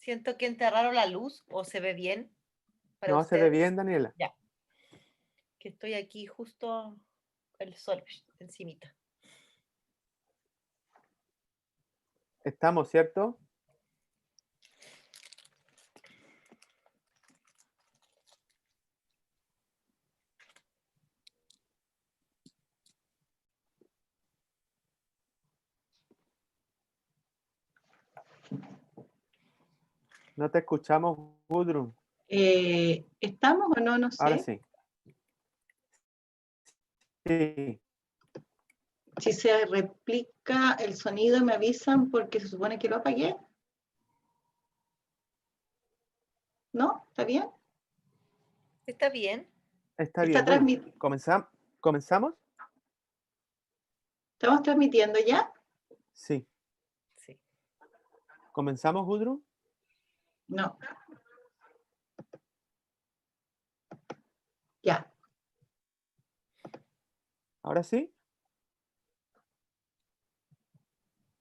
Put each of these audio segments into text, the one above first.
Siento que enterraron la luz, ¿o se ve bien para No, se ve ustedes? bien, Daniela. Ya, que estoy aquí justo el sol encimita. Estamos, ¿cierto? No te escuchamos, Gudrun. ¿Estamos o no? No Ahora sé. sí. Sí, Si se replica el sonido me avisan porque se supone que lo apagué. ¿No? ¿Está bien? ¿Está bien? está Está bien. Bueno, transmitiendo. ¿comenzamos? ¿Estamos transmitiendo ya? Sí. Sí. ¿Comenzamos, Gudrun? No. Ya. ¿Ahora sí?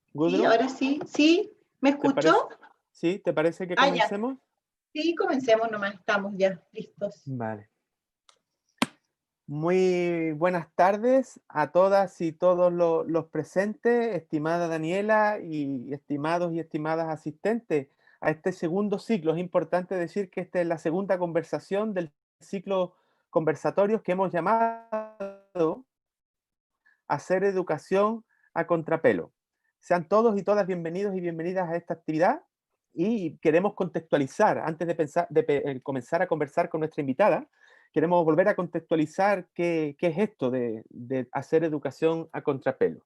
Sí, ¿Gudrun? ahora sí. ¿Sí? ¿Me ¿Te parece? escuchó? ¿Sí? ¿Te parece que Ah, ya. comencemos? Sí, comencemos nomás. Estamos ya listos. Vale. Muy buenas tardes a todas y todos los presentes, estimada Daniela y estimados y estimadas asistentes a este segundo ciclo. Es importante decir que esta es la segunda conversación del ciclo conversatorios que hemos llamado Hacer Educación a Contrapelo. Sean todos y todas bienvenidos y bienvenidas a esta actividad y queremos contextualizar, antes de comenzar a conversar con nuestra invitada, queremos volver a contextualizar qué es esto de hacer educación a contrapelo.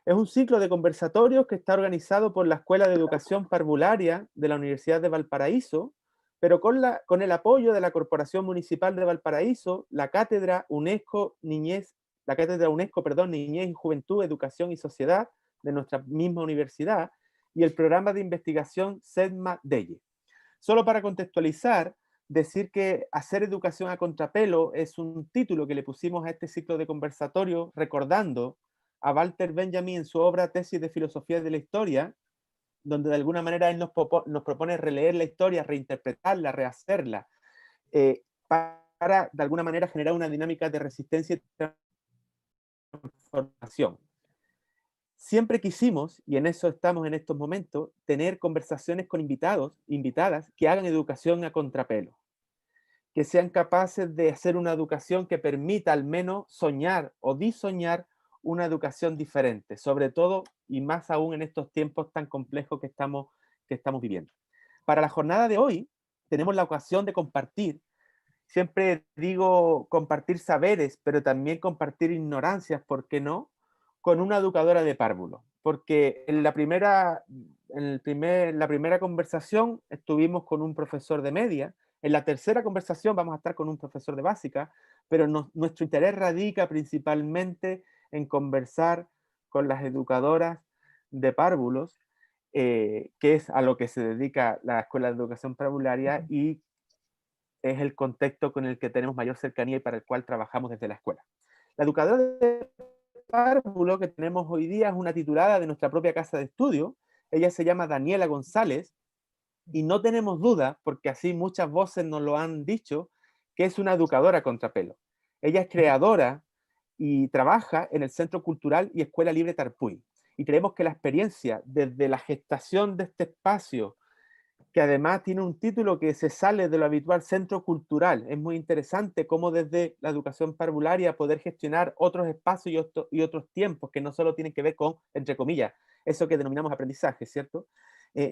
Es un ciclo de conversatorios que está organizado por la Escuela de Educación Parvularia de la Universidad de Valparaíso, pero con el apoyo de la Corporación Municipal de Valparaíso, la Cátedra UNESCO Niñez y Juventud, Educación y Sociedad de nuestra misma universidad y el programa de investigación SEDMA DEYE. Solo para contextualizar, decir que Hacer Educación a Contrapelo es un título que le pusimos a este ciclo de conversatorio recordando a Walter Benjamin en su obra Tesis de Filosofía de la Historia, donde de alguna manera él nos propone releer la historia, reinterpretarla, rehacerla, para de alguna manera generar una dinámica de resistencia y transformación. Siempre quisimos, y en eso estamos en estos momentos, tener conversaciones con invitadas que hagan educación a contrapelo, que sean capaces de hacer una educación que permita al menos soñar o disoñar una educación diferente, sobre todo y más aún en estos tiempos tan complejos que estamos viviendo. Para la jornada de hoy tenemos la ocasión de compartir, siempre digo compartir saberes, pero también compartir ignorancias, ¿por qué no? Con una educadora de párvulo, porque la primera conversación estuvimos con un profesor de media, en la tercera conversación vamos a estar con un profesor de básica, pero nuestro interés radica principalmente en conversar con las educadoras de párvulos, que es a lo que se dedica la Escuela de Educación Parvularia y es el contexto con el que tenemos mayor cercanía y para el cual trabajamos desde la escuela. La educadora de párvulo que tenemos hoy día es una titulada de nuestra propia casa de estudio. Ella se llama Daniela González y no tenemos duda, porque así muchas voces nos lo han dicho, que es una educadora contrapelo. Ella es creadora y trabaja en el Centro Cultural y Escuela Libre Tarpuy. Y creemos que la experiencia desde la gestación de este espacio, que además tiene un título que se sale de lo habitual, Centro Cultural. Es muy interesante cómo desde la educación parvularia poder gestionar otros espacios y otros tiempos que no solo tienen que ver con, entre comillas, eso que denominamos aprendizaje, ¿cierto?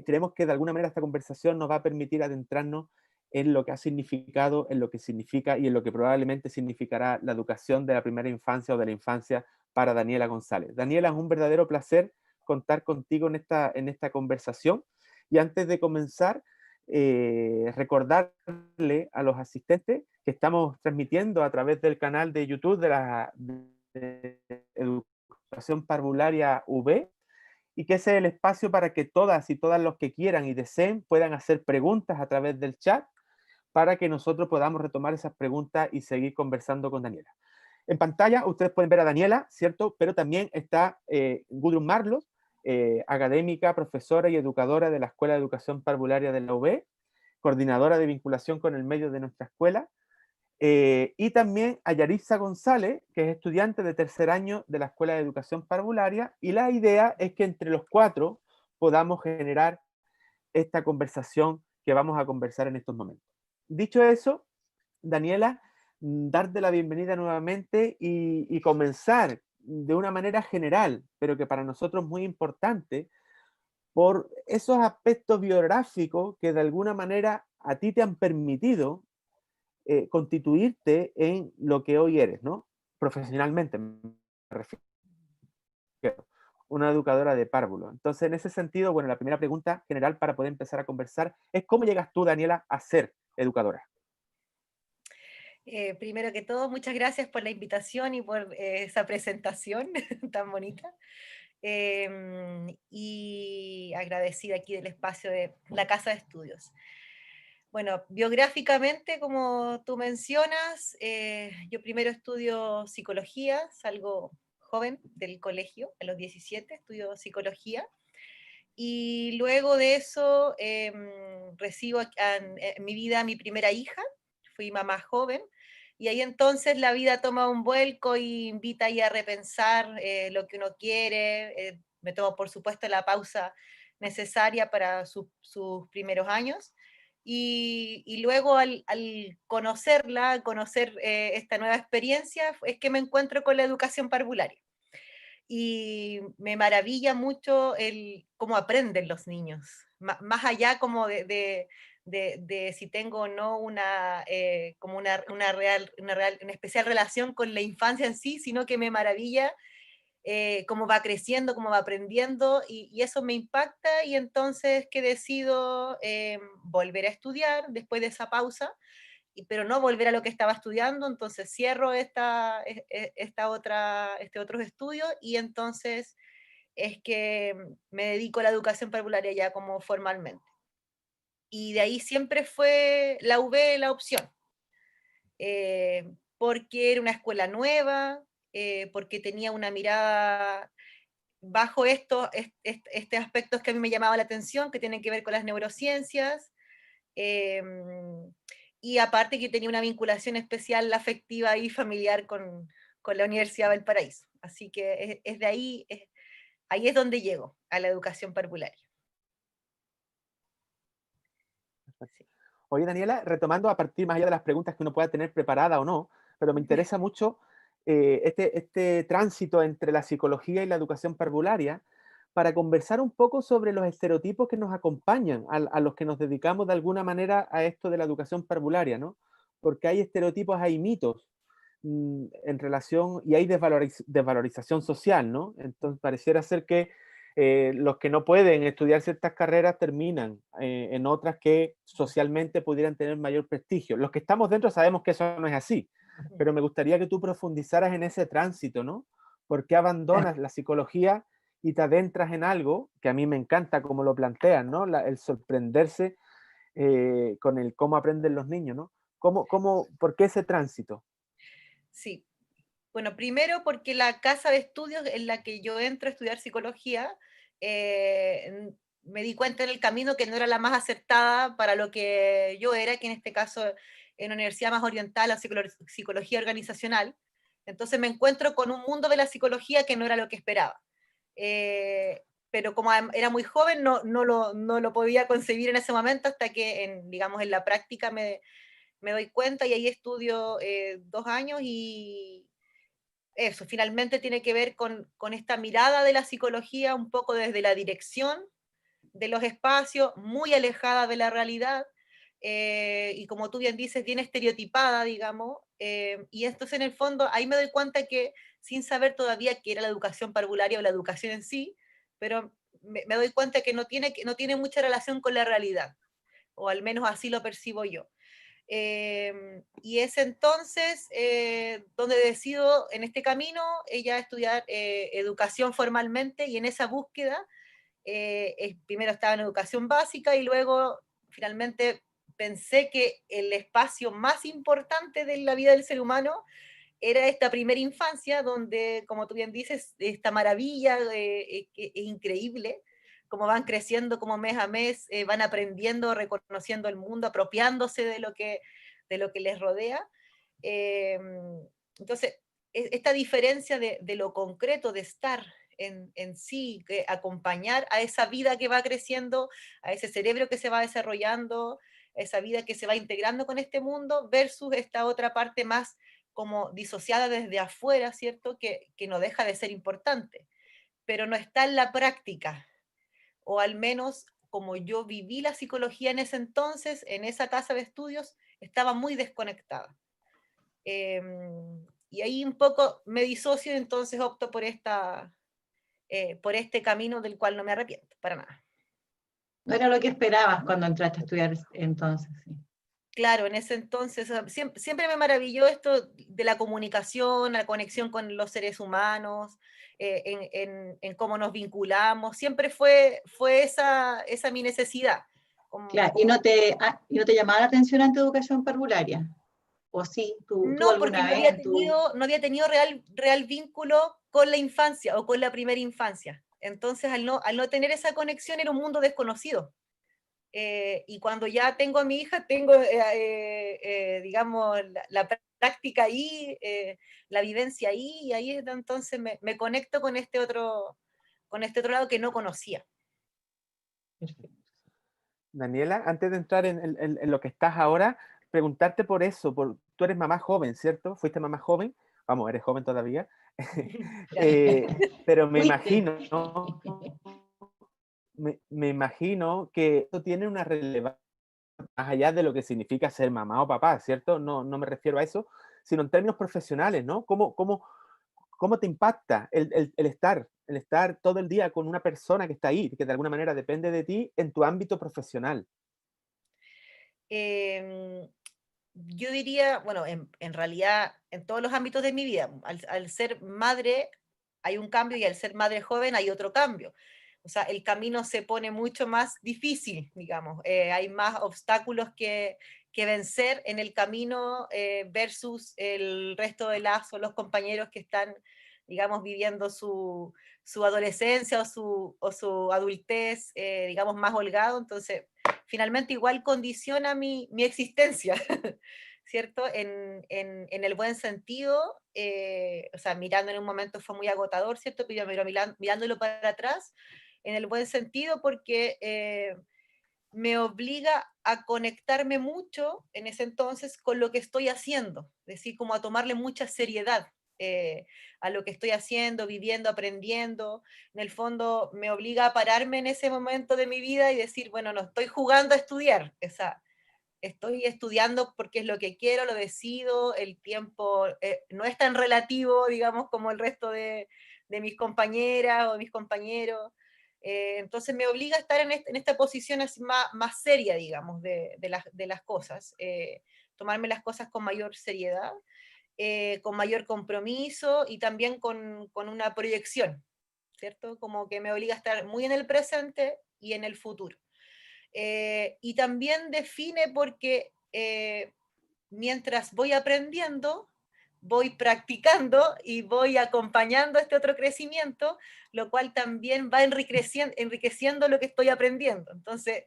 Creemos que de alguna manera esta conversación nos va a permitir adentrarnos en lo que ha significado, en lo que significa y en lo que probablemente significará la educación de la primera infancia o de la infancia para Daniela González. Daniela, es un verdadero placer contar contigo en esta conversación. Y antes de comenzar, recordarle a los asistentes que estamos transmitiendo a través del canal de YouTube de Educación Parvularia V, y que ese es el espacio para que todas y todas los que quieran y deseen puedan hacer preguntas a través del chat para que nosotros podamos retomar esas preguntas y seguir conversando con Daniela. En pantalla ustedes pueden ver a Daniela, ¿cierto? Pero también está Gudrun Marlos, académica, profesora y educadora de la Escuela de Educación Parvularia de la UB, coordinadora de vinculación con el medio de nuestra escuela, y también a Yaritza González, que es estudiante de tercer año de la Escuela de Educación Parvularia, y la idea es que entre los cuatro podamos generar esta conversación que vamos a conversar en estos momentos. Dicho eso, Daniela, darte la bienvenida nuevamente y comenzar de una manera general, pero que para nosotros es muy importante, por esos aspectos biográficos que de alguna manera a ti te han permitido constituirte en lo que hoy eres, ¿no? Profesionalmente, me refiero. Una educadora de párvulo. Entonces, en ese sentido, bueno, la primera pregunta general para poder empezar a conversar es ¿cómo llegas tú, Daniela, a ser educadora? Primero que todo, muchas gracias por la invitación y por esa presentación tan bonita. Y agradecida aquí del espacio de la Casa de Estudios. Bueno, biográficamente, como tú mencionas, yo primero estudio psicología, salgo joven del colegio, a los 17, estudio psicología, y luego de eso recibo en mi vida a mi primera hija, fui mamá joven, y ahí entonces la vida toma un vuelco y invita ahí a repensar lo que uno quiere, me tomo por supuesto la pausa necesaria para sus primeros años, y luego al conocerla, conocer esta nueva experiencia, es que me encuentro con la educación parvularia. Y me maravilla mucho el cómo aprenden los niños, más allá como de si tengo o no como una especial relación con la infancia en sí, sino que me maravilla cómo va creciendo, cómo va aprendiendo, y eso me impacta, y entonces que decido volver a estudiar después de esa pausa, pero no volver a lo que estaba estudiando, entonces cierro este otros estudios, y entonces es que me dedico a la educación parvularia ya como formalmente. Y de ahí siempre fue la UB la opción, porque era una escuela nueva, porque tenía una mirada bajo estos aspectos que a mí me llamaban la atención, que tienen que ver con las neurociencias, y aparte que tenía una vinculación especial afectiva y familiar con la Universidad de Valparaíso. Así que es de ahí, ahí es donde llego, a la educación parvularia. Sí. Oye, Daniela, retomando a partir más allá de las preguntas que uno pueda tener preparada o no, pero me interesa mucho este tránsito entre la psicología y la educación parvularia para conversar un poco sobre los estereotipos que nos acompañan a los que nos dedicamos de alguna manera a esto de la educación parvularia, ¿no? Porque hay estereotipos, hay mitos en relación, y hay desvalorización social, ¿no? Entonces pareciera ser que los que no pueden estudiar ciertas carreras terminan en otras que socialmente pudieran tener mayor prestigio. Los que estamos dentro sabemos que eso no es así, pero me gustaría que tú profundizaras en ese tránsito, ¿no? ¿Por qué abandonas la psicología y te adentras en algo que a mí me encanta como lo plantean, ¿no? El sorprenderse con el cómo aprenden los niños, ¿no? ¿Por qué ese tránsito? Sí. Bueno, primero porque la casa de estudios en la que yo entro a estudiar psicología, me di cuenta en el camino que no era la más acertada para lo que yo era, que en este caso en una universidad más oriental a psicología organizacional. Entonces me encuentro con un mundo de la psicología que no era lo que esperaba. Pero como era muy joven, no lo podía concebir en ese momento hasta que, digamos, en la práctica me doy cuenta, y ahí estudio 2 años, y eso finalmente tiene que ver con esta mirada de la psicología un poco desde la dirección de los espacios, muy alejada de la realidad, y como tú bien dices, bien estereotipada, digamos, y entonces en el fondo ahí me doy cuenta que sin saber todavía qué era la educación parvularia o la educación en sí, pero me doy cuenta que no tiene mucha relación con la realidad, o al menos así lo percibo yo. Y es entonces donde decido en este camino ella estudiar educación formalmente, y en esa búsqueda primero estaba en educación básica, y luego finalmente pensé que el espacio más importante de la vida del ser humano era esta primera infancia donde, como tú bien dices, esta maravilla que es increíble, cómo van creciendo, como mes a mes van aprendiendo, reconociendo el mundo, apropiándose de lo que les rodea. Eh, entonces, esta diferencia de lo concreto, de estar en sí, acompañar a esa vida que va creciendo, a ese cerebro que se va desarrollando, esa vida que se va integrando con este mundo, versus esta otra parte más como disociada desde afuera, ¿cierto? Que no deja de ser importante, pero no está en la práctica, o al menos como yo viví la psicología en ese entonces, en esa casa de estudios, estaba muy desconectada. Y ahí un poco me disocio, entonces opto por este camino del cual no me arrepiento, para nada. No era lo que esperabas cuando entraste a estudiar entonces, sí. Claro, en ese entonces siempre me maravilló esto de la comunicación, la conexión con los seres humanos, en cómo nos vinculamos, siempre fue esa mi necesidad. Claro, y no te llamaba la atención educación parvularia, ¿o sí? ¿Tú No, porque alguna vez en tu... no había tenido real vínculo con la infancia o con la primera infancia. Entonces, al no tener esa conexión, era un mundo desconocido. Y cuando ya tengo a mi hija, tengo, digamos, la práctica ahí, la vivencia ahí, y ahí entonces me conecto con este otro lado que no conocía. Daniela, antes de entrar en lo que estás ahora, preguntarte por eso, tú eres mamá joven, ¿cierto? ¿Fuiste mamá joven? Vamos, eres joven todavía. Eh, pero me Fuiste. imagino, me imagino que esto tiene una relevancia más allá de lo que significa ser mamá o papá, ¿cierto? No, no me refiero a eso, sino en términos profesionales, ¿no? ¿Cómo te impacta el estar todo el día con una persona que está ahí, que de alguna manera depende de ti en tu ámbito profesional? Em, yo diría, bueno, en realidad, en todos los ámbitos de mi vida, al ser madre hay un cambio y al ser madre joven hay otro cambio. O sea, el camino se pone mucho más difícil, digamos. Hay más obstáculos que vencer en el camino versus el resto de las o los compañeros que están, digamos, viviendo su adolescencia o su adultez, digamos, más holgado. Entonces, finalmente igual condiciona mi existencia, ¿cierto? En el buen sentido, o sea, mirando en un momento fue muy agotador, ¿cierto? Pero mirándolo para atrás, en el buen sentido, porque me obliga a conectarme mucho en ese entonces con lo que estoy haciendo, es decir, como a tomarle mucha seriedad a lo que estoy haciendo, viviendo, aprendiendo. En el fondo me obliga a pararme en ese momento de mi vida y decir, bueno, no estoy jugando a estudiar, estoy estudiando porque es lo que quiero, lo decido, el tiempo no es tan relativo, digamos, como el resto de mis compañeras o mis compañeros. Entonces me obliga a estar en esta posición así más seria, digamos, de las cosas, tomarme las cosas con mayor seriedad, con mayor compromiso y también con una proyección, ¿cierto? Como que me obliga a estar muy en el presente y en el futuro. Y también define porque mientras voy aprendiendo, voy practicando y voy acompañando este otro crecimiento, lo cual también va enriqueciendo lo que estoy aprendiendo. Entonces,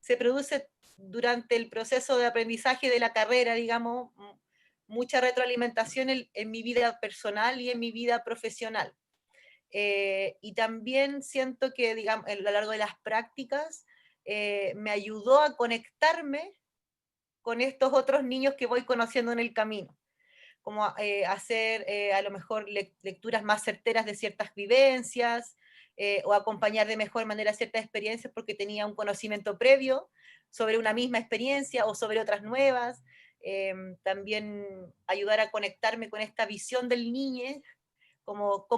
se produce durante el proceso de aprendizaje de la carrera, digamos, mucha retroalimentación en mi vida personal y en mi vida profesional. Y también siento que, digamos, a lo largo de las prácticas, me ayudó a conectarme con estos otros niños que voy conociendo en el camino, como hacer a lo mejor lecturas más certeras de ciertas vivencias, o acompañar de mejor manera ciertas experiencias porque tenía un conocimiento previo sobre una misma experiencia o sobre otras nuevas. También ayudar a conectarme con esta visión del niño, o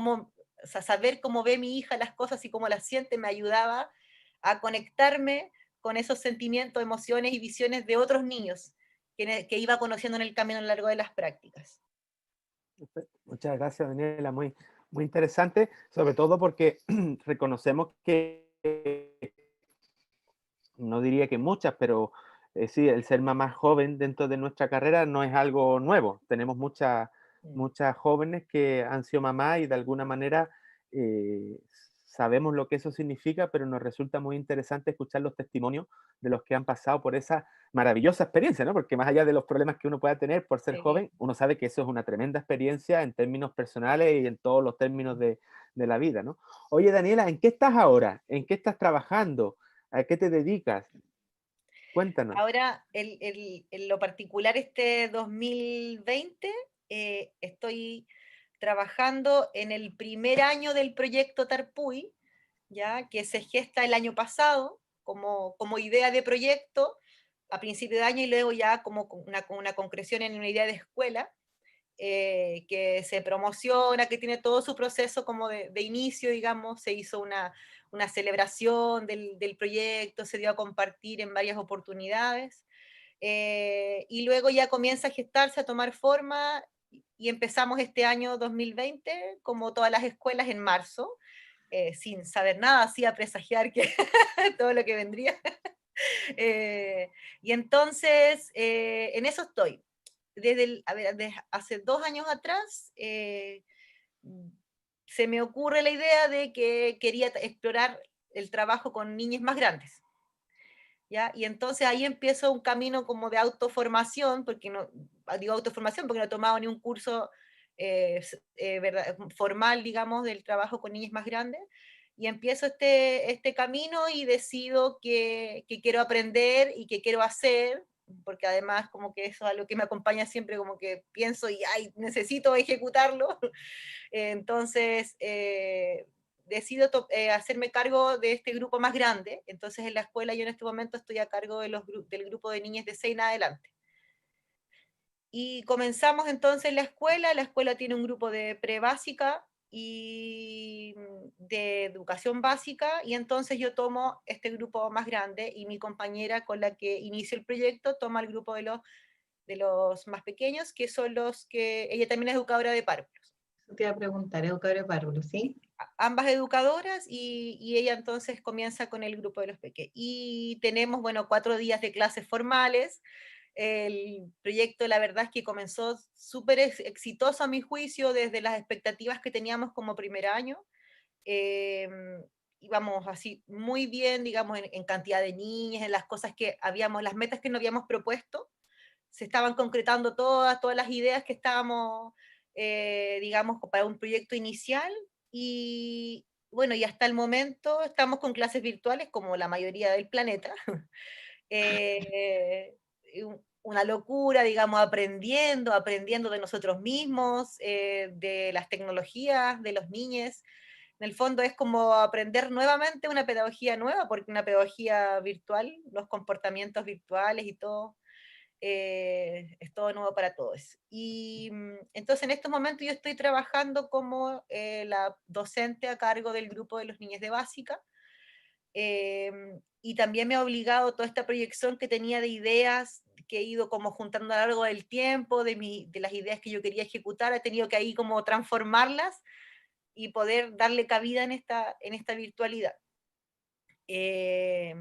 sea, saber cómo ve mi hija las cosas y cómo las siente me ayudaba a conectarme con esos sentimientos, emociones y visiones de otros niños que iba conociendo en el camino a lo largo de las prácticas. Perfecto. Muchas gracias, Daniela. Muy, muy interesante, sobre todo porque reconocemos que, no diría que muchas, pero sí, el ser mamá joven dentro de nuestra carrera no es algo nuevo. Tenemos muchas jóvenes que han sido mamás y de alguna manera eh, sabemos lo que eso significa, pero nos resulta muy interesante escuchar los testimonios de los que han pasado por esa maravillosa experiencia, ¿no? Porque más allá de los problemas que uno pueda tener por ser Sí. joven, uno sabe que eso es una tremenda experiencia en términos personales y en todos los términos de la vida, ¿no? Oye, Daniela, ¿en qué estás ahora? ¿En qué estás trabajando? ¿A qué te dedicas? Cuéntanos. Ahora, en lo particular, este 2020, estoy trabajando en el primer año del proyecto Tarpuy, ya que se gesta el año pasado como idea de proyecto a principio de año y luego ya como una concreción en una idea de escuela, que se promociona, que tiene todo su proceso como de inicio, digamos, se hizo una celebración del proyecto, se dio a compartir en varias oportunidades, y luego ya comienza a gestarse, a tomar forma, y empezamos este año 2020, como todas las escuelas, en marzo, sin saber nada, así a presagiar que todo lo que vendría. Y entonces, en eso estoy. Desde hace 2 años atrás, se me ocurre la idea de que quería explorar el trabajo con niñas más grandes. ¿Ya? Y entonces ahí empiezo un camino como de autoformación, porque no, digo autoformación porque no he tomado ni un curso formal, digamos, del trabajo con niñas más grandes, y empiezo este camino y decido que quiero aprender y que quiero hacer, porque además como que eso es algo que me acompaña siempre, como que pienso y ay, necesito ejecutarlo. Entonces, decido hacerme cargo de este grupo más grande. Entonces, en la escuela yo en este momento estoy a cargo del grupo de niñas de 6 en adelante. Y comenzamos entonces la escuela tiene un grupo de prebásica y de educación básica, y entonces yo tomo este grupo más grande y mi compañera con la que inicio el proyecto toma el grupo de los más pequeños, que son los que, ella también es educadora de párvulos. Eso te iba a preguntar, educadora de párvulos, ¿sí? Ambas educadoras, y ella entonces comienza con el grupo de los pequeños. Y tenemos, bueno, 4 días de clases formales. El proyecto, la verdad es que comenzó súper exitoso a mi juicio desde las expectativas que teníamos como primer año. Eh, Íbamos así muy bien, digamos, en cantidad de niñas, en las cosas que habíamos, las metas que nos habíamos propuesto. Se estaban concretando todas las ideas que estábamos, digamos, para un proyecto inicial, y bueno, y hasta el momento estamos con clases virtuales como la mayoría del planeta. eh, una locura, digamos, aprendiendo de nosotros mismos, de las tecnologías, de los niños. En el fondo es como aprender nuevamente una pedagogía nueva, porque una pedagogía virtual, los comportamientos virtuales y todo, es todo nuevo para todos. Y entonces en estos momentos yo estoy trabajando como la docente a cargo del grupo de los niños de básica, y también me ha obligado toda esta proyección que tenía de ideas que he ido como juntando a lo largo del tiempo, de las ideas que yo quería ejecutar, he tenido que ahí como transformarlas y poder darle cabida en esta virtualidad. Eh,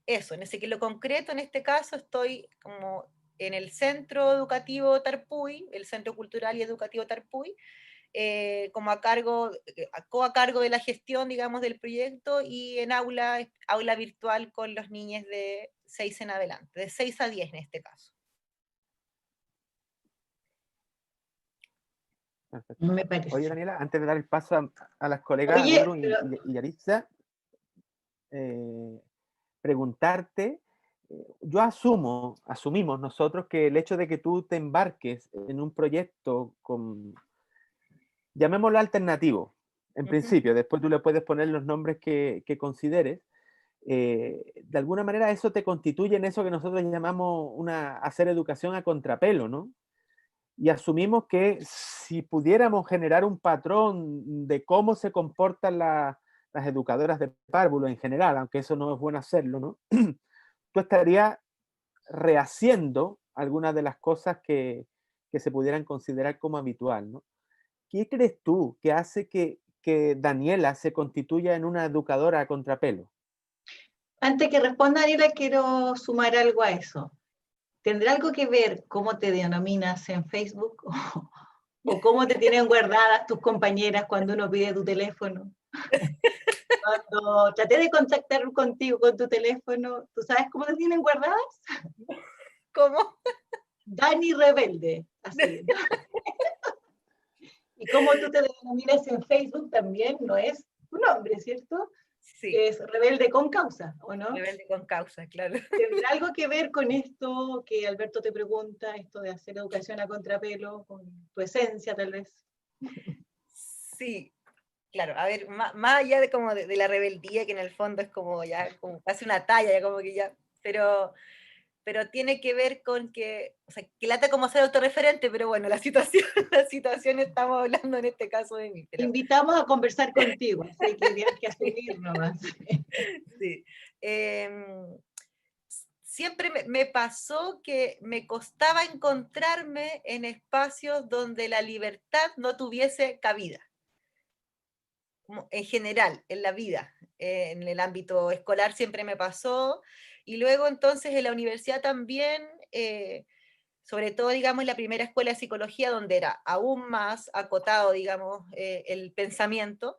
Eso, en ese que lo concreto, en este caso, estoy como en el Centro Educativo Tarpuy, el Centro Cultural y Educativo Tarpuy, como a cargo de la gestión, digamos, del proyecto, y en aula virtual con los niños de 6 en adelante, de 6 a 10 en este caso. Perfecto. Me Oye, parece. Daniela, antes de dar el paso a las colegas Oye, Gudrun pero y Yaritza, eh, preguntarte, asumimos nosotros que el hecho de que tú te embarques en un proyecto con, llamémoslo alternativo, en Ujú. principio, después tú le puedes poner los nombres que consideres, de alguna manera eso te constituye en eso que nosotros llamamos hacer educación a contrapelo, ¿no? Y asumimos que si pudiéramos generar un patrón de cómo se comportan las educadoras de párvulo en general, aunque eso no es bueno hacerlo, ¿no? Tú estarías rehaciendo algunas de las cosas que se pudieran considerar como habitual, ¿no? ¿Qué crees tú que hace que Daniela se constituya en una educadora a contrapelo? antes que responda, Daniela, quiero sumar algo a eso. ¿Tendrá algo que ver cómo te denominas en Facebook ¿O cómo te tienen guardadas tus compañeras cuando uno pide tu teléfono? Cuando traté de contactar contigo con tu teléfono, ¿tú sabes cómo te tienen guardadas? ¿Cómo? Dani Rebelde, así. Y como tú te denominas en Facebook también, no es tu nombre, ¿cierto? Sí, Es Rebelde con causa, ¿o no? rebelde con causa, claro. ¿Tendrá algo que ver con esto que Alberto te pregunta, esto de hacer educación a contrapelo, con tu esencia tal vez? Sí, claro, a ver, más allá de como de la rebeldía, que en el fondo es como ya, como casi una talla, ya como que ya, pero tiene que ver con que, o sea, que lata como ser autorreferente, pero bueno, la situación, la situación estamos hablando en este caso de mí, pero Invitamos a conversar contigo, así que tienes que asumir nomás. sí. Em, siempre me pasó que me costaba encontrarme en espacios donde la libertad no tuviese cabida, como en general, en la vida. En el ámbito escolar siempre me pasó, y luego entonces en la universidad también, sobre todo, digamos, en la primera escuela de psicología, donde era aún más acotado, digamos, el pensamiento,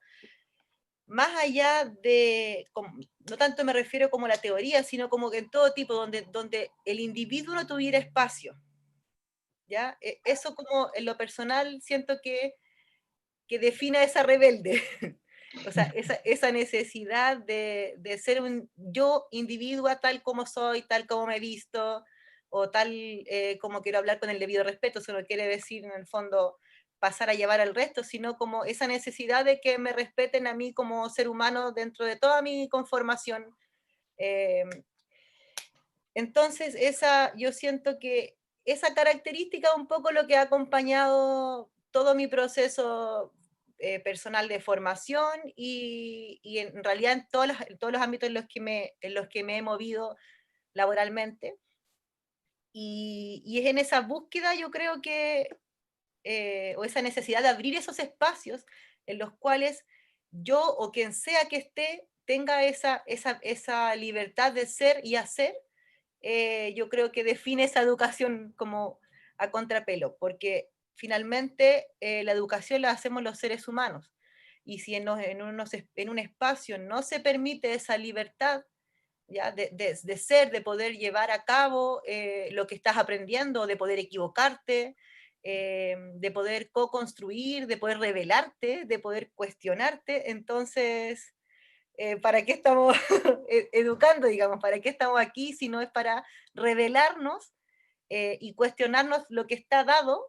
más allá de, no tanto me refiero como a la teoría, sino como que en todo tipo, donde el individuo no tuviera espacio, ¿ya? Eso como en lo personal siento que define esa rebelde, o sea, esa necesidad de ser un yo individua tal como soy, tal como me he visto, o tal como quiero hablar con el debido respeto. Eso no quiere decir en el fondo pasar a llevar al resto, sino como esa necesidad de que me respeten a mí como ser humano dentro de toda mi conformación. Eh, entonces, yo siento que esa característica es un poco lo que ha acompañado todo mi proceso personal de formación, y en realidad en todos los ámbitos en los que me he movido laboralmente. Y es en esa búsqueda, yo creo que, o esa necesidad de abrir esos espacios en los cuales yo o quien sea que esté tenga esa libertad de ser y hacer. Yo creo que define esa educación como a contrapelo, porque finalmente la educación la hacemos los seres humanos, y si en un espacio no se permite esa libertad, ¿ya? De ser, de poder llevar a cabo lo que estás aprendiendo, de poder equivocarte, de poder co-construir, de poder revelarte, de poder cuestionarte. Entonces, ¿para qué estamos educando, digamos? ¿Para qué estamos aquí si no es para revelarnos y cuestionarnos lo que está dado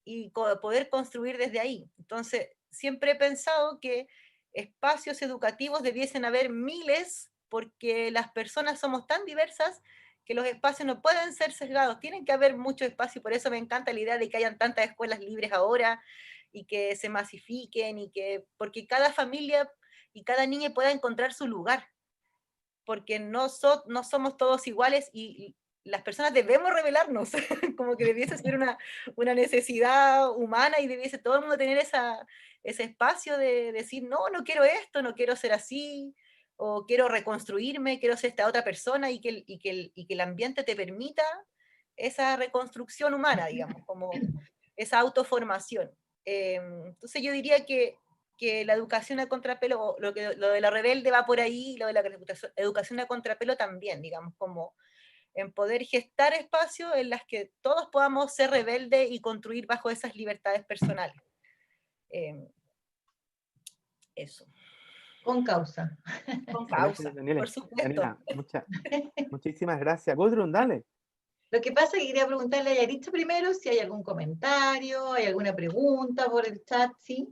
y poder construir desde ahí? Entonces, siempre he pensado que espacios educativos debiesen haber miles, porque las personas somos tan diversas que los espacios no pueden ser sesgados, tienen que haber mucho espacio. Por eso me encanta la idea de que hayan tantas escuelas libres ahora y que se masifiquen, porque cada familia y cada niña pueda encontrar su lugar, porque no somos todos iguales, y las personas debemos revelarnos, como que debiese ser una necesidad humana, y debiese todo el mundo tener ese espacio de decir, no, no quiero esto, no quiero ser así, o quiero reconstruirme, quiero ser esta otra persona, y que el ambiente te permita esa reconstrucción humana, digamos, como esa autoformación. Entonces yo diría que la educación a contrapelo, lo de la rebelde va por ahí, lo de la educación a contrapelo también, digamos, como en poder gestar espacios en las que todos podamos ser rebeldes y construir bajo esas libertades personales. Eso. Con causa. Con Excelente, causa, Daniela. por supuesto. Daniela, muchísimas gracias. Gudrun, dale. Lo que pasa es que quería preguntarle a Yaritza primero si hay algún comentario, hay alguna pregunta por el chat, ¿sí?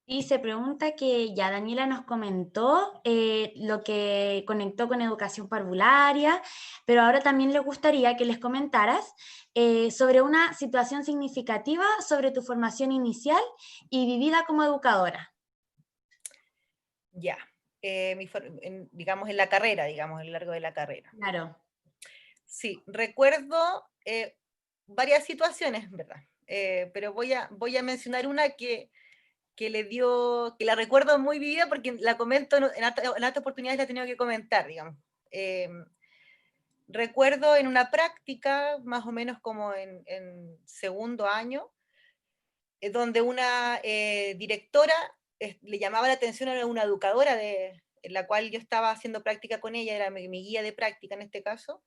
Y se pregunta que ya Daniela nos comentó lo que conectó con educación parvularia, pero ahora también le gustaría que les comentaras sobre una situación significativa sobre tu formación inicial y vivida como educadora. Ya. Digamos en la carrera, digamos, a lo largo de la carrera. Claro. Sí, recuerdo varias situaciones, ¿verdad? Pero voy a mencionar una que la recuerdo muy vivida, porque la comento en otras oportunidades, la he tenido que comentar, digamos. Recuerdo en una práctica, más o menos como en segundo año, donde una directora le llamaba la atención a una educadora en la cual yo estaba haciendo práctica con ella, era mi guía de práctica en este caso.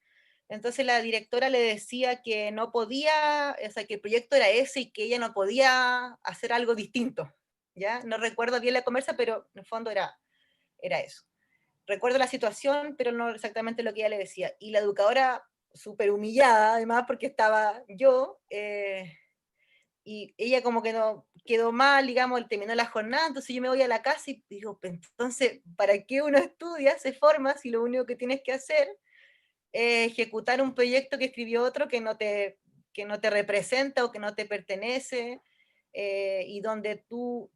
Entonces la directora le decía que no podía, o sea, que el proyecto era ese y que ella no podía hacer algo distinto, ¿ya? No recuerdo bien la conversa, pero en el fondo era eso. Recuerdo la situación, pero no exactamente lo que ella le decía. Y la educadora, súper humillada, además, porque estaba yo, y ella como que no quedó mal, digamos, terminó la jornada, entonces yo me voy a la casa y digo, pues, entonces, ¿para qué uno estudia, se forma, si lo único que tienes que hacer es ejecutar un proyecto que escribió otro que no te representa o que no te pertenece, y donde tú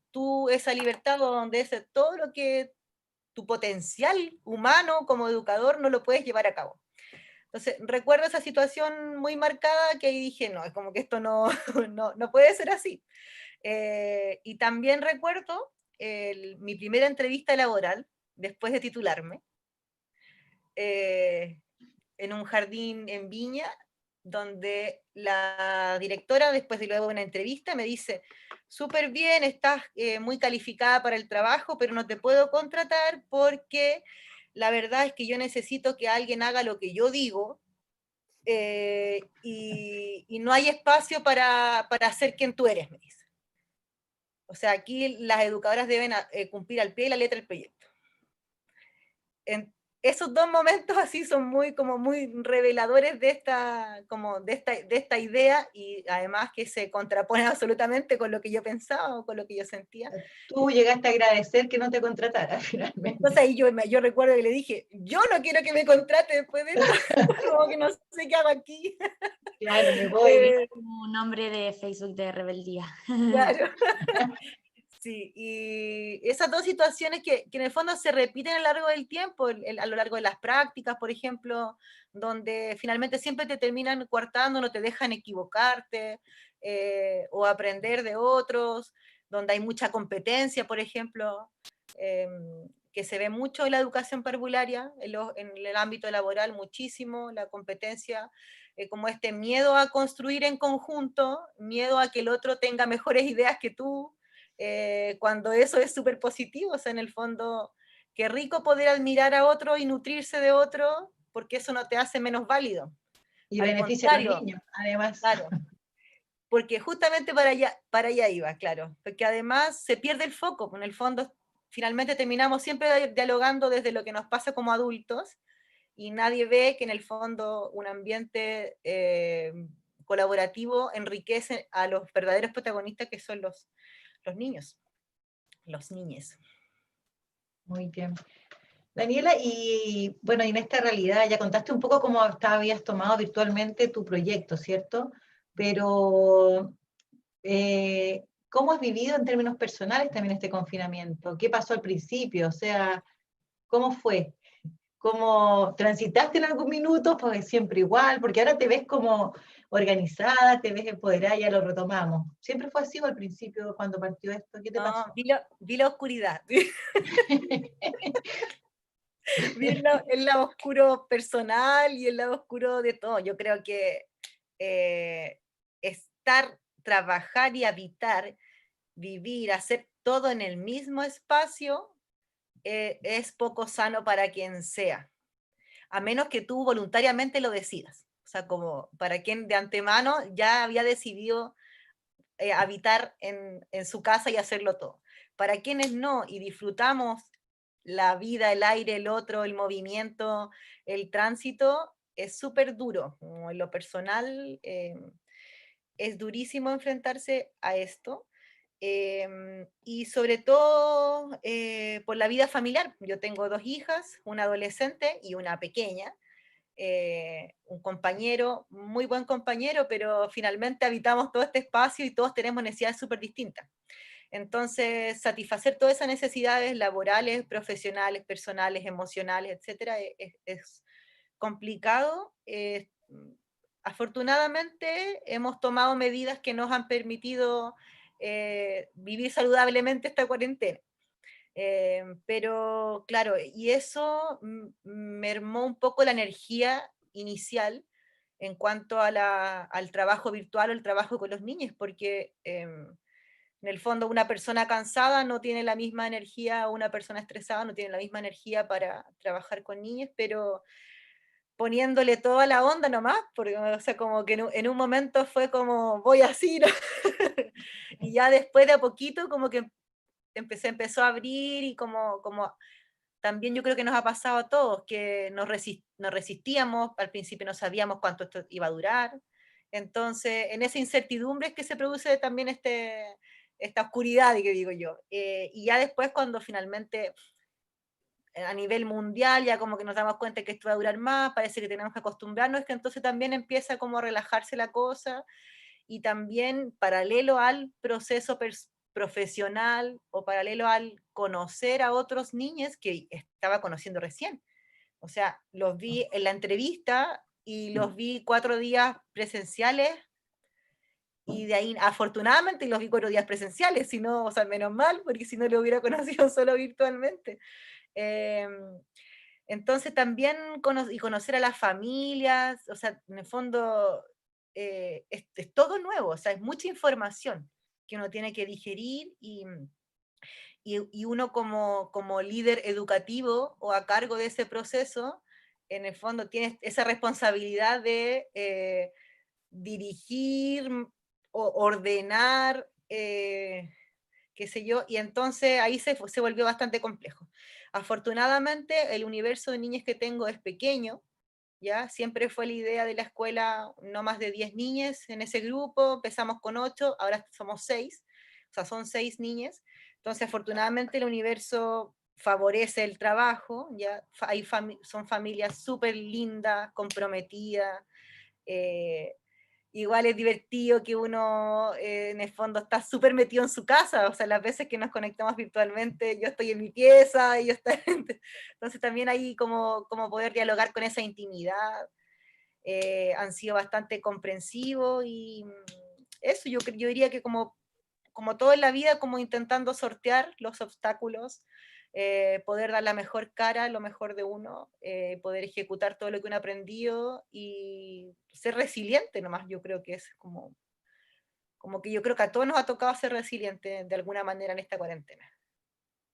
esa libertad, o donde ese, todo lo que tu potencial humano como educador no lo puedes llevar a cabo? Entonces, recuerdo esa situación muy marcada que ahí dije, no, es como que esto no, no puede ser así. Y también recuerdo mi primera entrevista laboral, después de titularme, eh, en un jardín en Viña, donde la directora, después de luego una entrevista, me dice, súper bien, estás muy calificada para el trabajo, pero no te puedo contratar porque la verdad es que yo necesito que alguien haga lo que yo digo, y no hay espacio para ser quien tú eres, me dice. O sea, aquí las educadoras deben cumplir al pie y la letra el proyecto. En esos dos momentos así son muy reveladores de esta idea, y además que se contrapone absolutamente con lo que yo pensaba o con lo que yo sentía. Tú llegaste a agradecer que no te contratara finalmente. Entonces ahí yo recuerdo que le dije, yo no quiero que me contrate después de esto, como que no sé qué hago aquí. Claro, me voy. Como un nombre de Facebook de rebeldía. Claro. Sí, y esas dos situaciones que en el fondo se repiten a lo largo del tiempo, a lo largo de las prácticas, por ejemplo, donde finalmente siempre te terminan coartando, no te dejan equivocarte, o aprender de otros, donde hay mucha competencia, por ejemplo, que se ve mucho en la educación parvularia, en el ámbito laboral muchísimo, la competencia, como este miedo a construir en conjunto, miedo a que el otro tenga mejores ideas que tú, cuando eso es súper positivo. O sea, en el fondo, qué rico poder admirar a otro y nutrirse de otro, porque eso no te hace menos válido. Y Al beneficia a los contrario, niños, además. claro, porque justamente para allá iba, claro, porque además se pierde el foco, en el fondo finalmente terminamos siempre dialogando desde lo que nos pasa como adultos, y nadie ve que en el fondo un ambiente colaborativo enriquece a los verdaderos protagonistas, que son los niños, los niñes. Muy bien. Daniela, y bueno, y en esta realidad ya contaste un poco cómo habías tomado virtualmente tu proyecto, ¿cierto? Pero, ¿cómo has vivido en términos personales también este confinamiento? ¿Qué pasó al principio? O sea, ¿cómo fue? ¿Cómo transitaste en algún minuto? Pues siempre igual, porque ahora te ves como organizada, te ves empoderada, ya lo retomamos. ¿Siempre fue así o al principio cuando partió esto? ¿Qué te No, pasó? vi la oscuridad, vi el lado oscuro personal y el lado oscuro de todo. Yo creo que estar, trabajar y habitar, vivir, hacer todo en el mismo espacio, es poco sano para quien sea, a menos que tú voluntariamente lo decidas. O sea, como para quien de antemano ya había decidido habitar en su casa y hacerlo todo. Para quienes no, y disfrutamos la vida, el aire, el otro, el movimiento, el tránsito, es súper duro. Como en lo personal, es durísimo enfrentarse a esto. Y sobre todo por la vida familiar. Yo tengo dos hijas, una adolescente y una pequeña. Un compañero, muy buen compañero, pero finalmente habitamos todo este espacio y todos tenemos necesidades súper distintas. Entonces, satisfacer todas esas necesidades laborales, profesionales, personales, emocionales, etcétera, es complicado. Afortunadamente, hemos tomado medidas que nos han permitido vivir saludablemente esta cuarentena. Pero claro, y eso mermó un poco la energía inicial en cuanto al trabajo virtual o el trabajo con los niños, porque En el fondo, una persona cansada no tiene la misma energía, una persona estresada no tiene la misma energía para trabajar con niños, pero poniéndole toda la onda nomás, porque, o sea, como que en un momento fue como, voy así, ¿no? Y ya después de a poquito como que empezó a abrir y como también yo creo que nos ha pasado a todos, que nos resistíamos, al principio no sabíamos cuánto esto iba a durar, entonces en esa incertidumbre es que se produce también esta oscuridad, que digo yo, y ya después cuando finalmente a nivel mundial ya como que nos damos cuenta que esto va a durar más, parece que tenemos que acostumbrarnos, es que entonces también empieza como a relajarse la cosa, y también paralelo al proceso profesional o paralelo al conocer a otros niños que estaba conociendo recién. O sea, los vi en la entrevista y los vi 4 días presenciales y de ahí, afortunadamente, los vi 4 días presenciales, si no, o sea, menos mal, porque si no lo hubiera conocido solo virtualmente. Eh, entonces también conocer a las familias, o sea, en el fondo es todo nuevo, o sea, es mucha información que uno tiene que digerir y uno como líder educativo o a cargo de ese proceso, en el fondo tiene esa responsabilidad de dirigir o ordenar, qué sé yo, y entonces ahí se volvió bastante complejo. Afortunadamente, el universo de niñas que tengo es pequeño, ¿ya? Siempre fue la idea de la escuela, no más de 10 niñas en ese grupo, empezamos con 8, ahora somos 6, o sea, son 6 niñas, entonces afortunadamente el universo favorece el trabajo, ¿ya? Son familias súper lindas, comprometidas, eh, igual es divertido que uno en el fondo está súper metido en su casa, o sea, las veces que nos conectamos virtualmente, yo estoy en mi pieza, y yo estoy... Entonces también hay como poder dialogar con esa intimidad, han sido bastante comprensivos y eso yo diría que como todo en la vida, como intentando sortear los obstáculos, poder dar la mejor cara, lo mejor de uno, poder ejecutar todo lo que uno ha aprendido y ser resiliente nomás, yo creo que es como que yo creo que a todos nos ha tocado ser resilientes de alguna manera en esta cuarentena.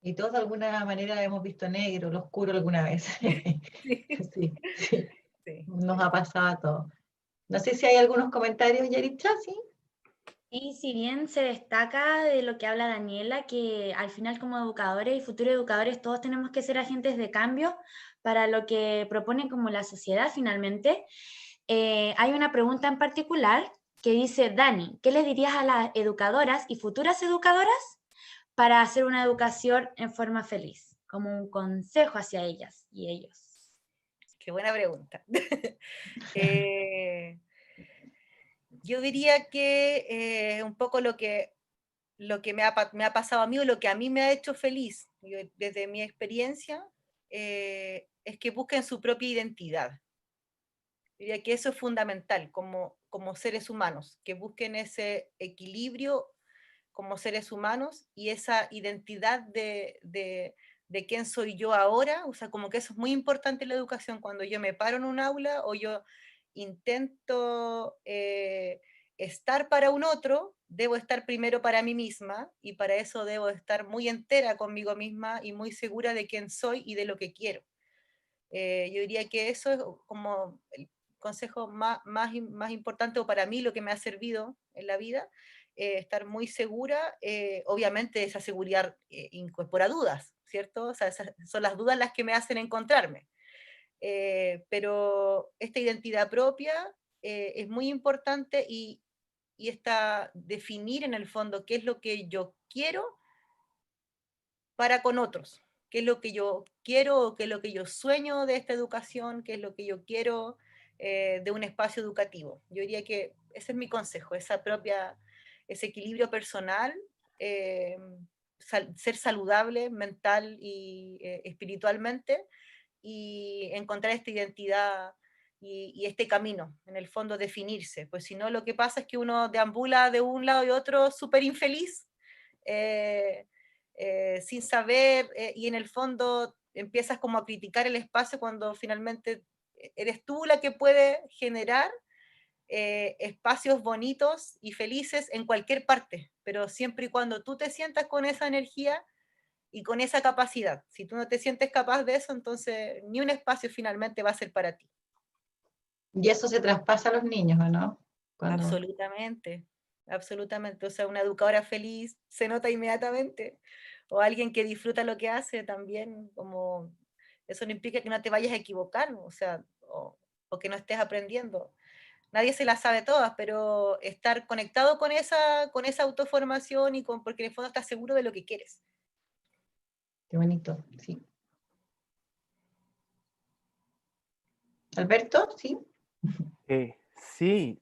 Y todos de alguna manera hemos visto negro, lo oscuro alguna vez. Sí, Sí, sí, sí. nos ha pasado a todos. No sé si hay algunos comentarios, Yaritza, ¿sí? Y si bien se destaca de lo que habla Daniela, que al final como educadores y futuros educadores todos tenemos que ser agentes de cambio para lo que propone como la sociedad finalmente, hay una pregunta en particular que dice, Dani, ¿qué le dirías a las educadoras y futuras educadoras para hacer una educación en forma feliz? Como un consejo hacia ellas y ellos. Qué buena pregunta. Yo diría que un poco lo que me ha pasado a mí o lo que a mí me ha hecho feliz, desde mi experiencia, es que busquen su propia identidad. Diría que eso es fundamental como seres humanos, que busquen ese equilibrio como seres humanos y esa identidad de quién soy yo ahora, o sea, como que eso es muy importante en la educación, cuando yo me paro en un aula o yo intento estar para un otro, debo estar primero para mí misma y para eso debo estar muy entera conmigo misma y muy segura de quién soy y de lo que quiero. Yo diría que eso es como el consejo más importante, o para mí lo que me ha servido en la vida, estar muy segura, obviamente esa seguridad incorpora dudas, ¿cierto? O sea, esas son las dudas las que me hacen encontrarme. Pero esta identidad propia es muy importante y esta definir en el fondo qué es lo que yo quiero para con otros, qué es lo que yo quiero, qué es lo que yo sueño de esta educación, qué es lo que yo quiero de un espacio educativo. Yo diría que ese es mi consejo, ese equilibrio personal, eh, ser saludable mental y espiritualmente, y encontrar esta identidad y este camino, en el fondo definirse, pues si no lo que pasa es que uno deambula de un lado y otro súper infeliz, eh, sin saber, y en el fondo empiezas como a criticar el espacio cuando finalmente eres tú la que puede generar espacios bonitos y felices en cualquier parte, pero siempre y cuando tú te sientas con esa energía y con esa capacidad. Si tú no te sientes capaz de eso, entonces ni un espacio finalmente va a ser para ti. Y eso se traspasa a los niños, ¿o no? Cuando... Absolutamente, absolutamente. O sea, una educadora feliz se nota inmediatamente. O alguien que disfruta lo que hace también, como eso no implica que no te vayas a equivocar, o sea, o que no estés aprendiendo. Nadie se las sabe todas, pero estar conectado con esa autoformación y porque en el fondo estás seguro de lo que quieres. Qué bonito, sí. Alberto, ¿sí? Sí,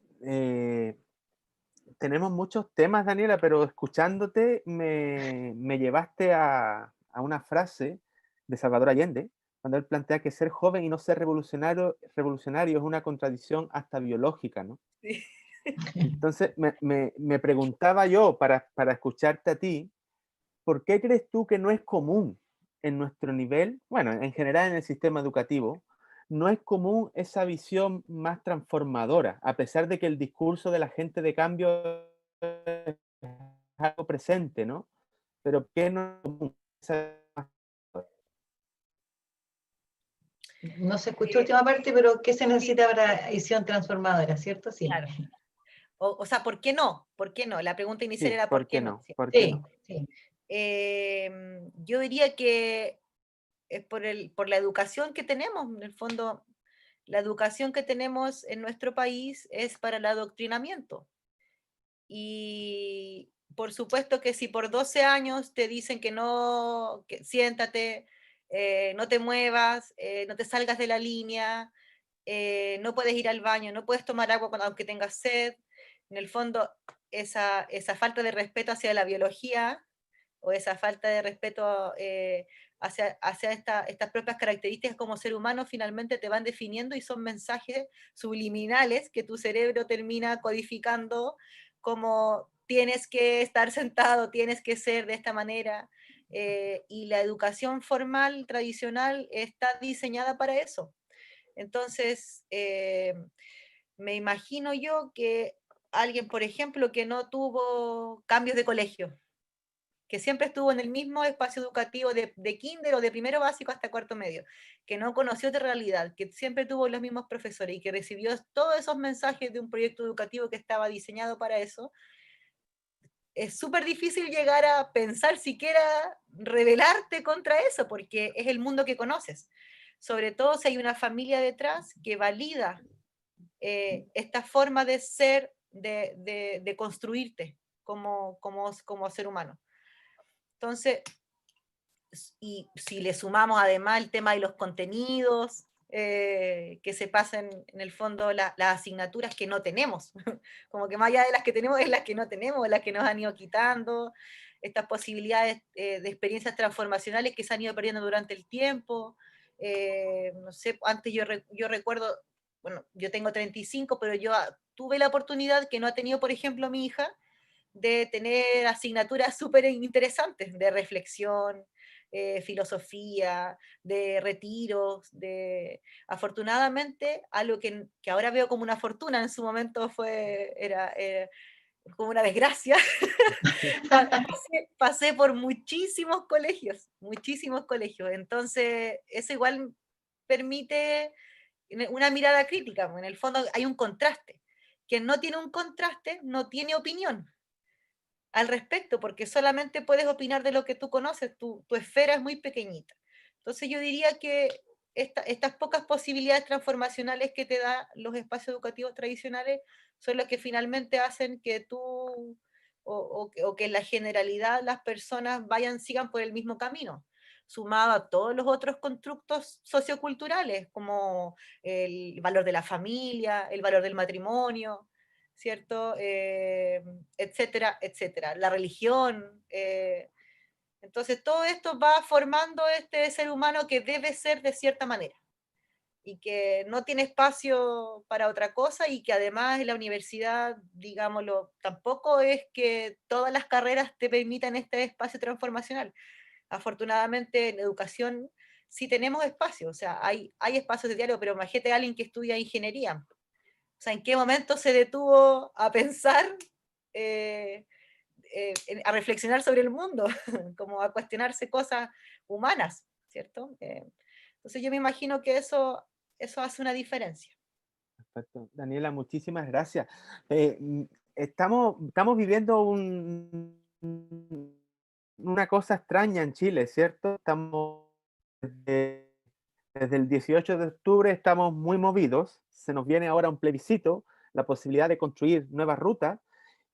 tenemos muchos temas, Daniela, pero escuchándote me llevaste a una frase de Salvador Allende, cuando él plantea que ser joven y no ser revolucionario es una contradicción hasta biológica, ¿no? Sí. Entonces me preguntaba yo, para escucharte a ti, ¿por qué crees tú que no es común en nuestro nivel, bueno, en general en el sistema educativo, no es común esa visión más transformadora, a pesar de que el discurso de la gente de cambio es algo presente, ¿no? Pero ¿qué no es común? No se escuchó la última parte, pero ¿qué se necesita para visión transformadora, cierto? Sí. Claro. O sea, ¿por qué no? ¿Por qué no? La pregunta inicial Sí, era ¿por ¿por qué qué no? no? Sí. ¿Por qué Sí, no? sí. Yo diría que es por la educación que tenemos. En el fondo, la educación que tenemos en nuestro país es para el adoctrinamiento. Y por supuesto que si por 12 años te dicen que no, que siéntate, no te muevas, no te salgas de la línea, no puedes ir al baño, no puedes tomar agua aunque tengas sed, en el fondo esa falta de respeto hacia la biología o esa falta de respeto hacia estas propias características como ser humano finalmente te van definiendo y son mensajes subliminales que tu cerebro termina codificando como tienes que estar sentado, tienes que ser de esta manera. Y la educación formal tradicional está diseñada para eso. Entonces, me imagino yo que alguien, por ejemplo, que no tuvo cambios de colegio, que siempre estuvo en el mismo espacio educativo de kinder o de primero básico hasta cuarto medio, que no conoció otra realidad, que siempre tuvo los mismos profesores y que recibió todos esos mensajes de un proyecto educativo que estaba diseñado para eso, es súper difícil llegar a pensar siquiera rebelarte contra eso, porque es el mundo que conoces. Sobre todo si hay una familia detrás que valida esta forma de ser, de construirte como ser humano. Entonces, y si le sumamos además el tema de los contenidos, que se pasan en el fondo las asignaturas que no tenemos, como que más allá de las que tenemos es las que no tenemos, las que nos han ido quitando, estas posibilidades de experiencias transformacionales que se han ido perdiendo durante el tiempo. No sé, antes yo recuerdo, bueno, yo tengo 35, pero yo tuve la oportunidad que no ha tenido, por ejemplo, mi hija, de tener asignaturas súper interesantes de reflexión, filosofía, de retiros, afortunadamente, algo que ahora veo como una fortuna, en su momento era como una desgracia. Pasé por muchísimos colegios, entonces eso igual permite una mirada crítica, en el fondo hay un contraste. Quien no tiene un contraste no tiene opinión al respecto, porque solamente puedes opinar de lo que tú conoces, tu esfera es muy pequeñita. Entonces yo diría que estas pocas posibilidades transformacionales que te da los espacios educativos tradicionales son los que finalmente hacen que tú o que en la generalidad las personas sigan por el mismo camino, sumado a todos los otros constructos socioculturales, como el valor de la familia, el valor del matrimonio, ¿cierto? Etcétera, etcétera. La religión. Entonces, todo esto va formando este ser humano que debe ser de cierta manera y que no tiene espacio para otra cosa y que además en la universidad, digámoslo, tampoco es que todas las carreras te permitan este espacio transformacional. Afortunadamente en educación sí tenemos espacio, o sea, hay espacios de diálogo, pero imagínate a alguien que estudia ingeniería. O sea, ¿en qué momento se detuvo a pensar, a reflexionar sobre el mundo, como a cuestionarse cosas humanas, ¿cierto? Entonces yo me imagino que eso hace una diferencia. Perfecto. Daniela, muchísimas gracias. Estamos viviendo una cosa extraña en Chile, ¿cierto? Desde, desde el 18 de octubre estamos muy movidos, se nos viene ahora un plebiscito, la posibilidad de construir nuevas rutas.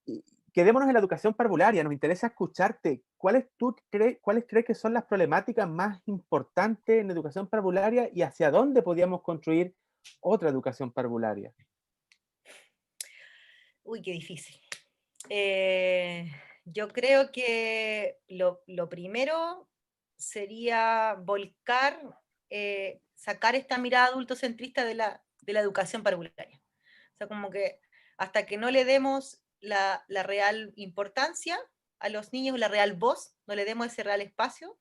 Y quedémonos en la educación parvularia, nos interesa escucharte. ¿Cuáles crees que son las problemáticas más importantes en educación parvularia y hacia dónde podríamos construir otra educación parvularia? Uy, qué difícil. Yo creo que lo primero sería volcar, sacar esta mirada adultocentrista de la educación parvularia. O sea, como que hasta que no le demos la real importancia a los niños, la real voz, no le demos ese real espacio,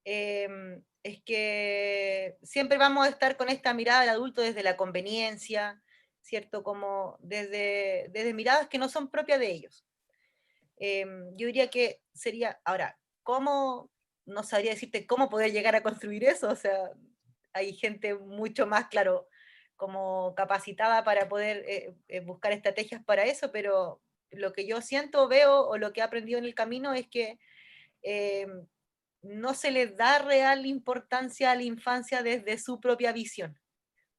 es que siempre vamos a estar con esta mirada del adulto desde la conveniencia, ¿cierto? Como desde miradas que no son propias de ellos. Yo diría que sería, ahora, ¿cómo? No sabría decirte cómo poder llegar a construir eso, o sea, hay gente mucho más, claro, como capacitada para poder buscar estrategias para eso, pero lo que yo siento, veo o lo que he aprendido en el camino es que eh, no se le da real importancia a la infancia desde su propia visión.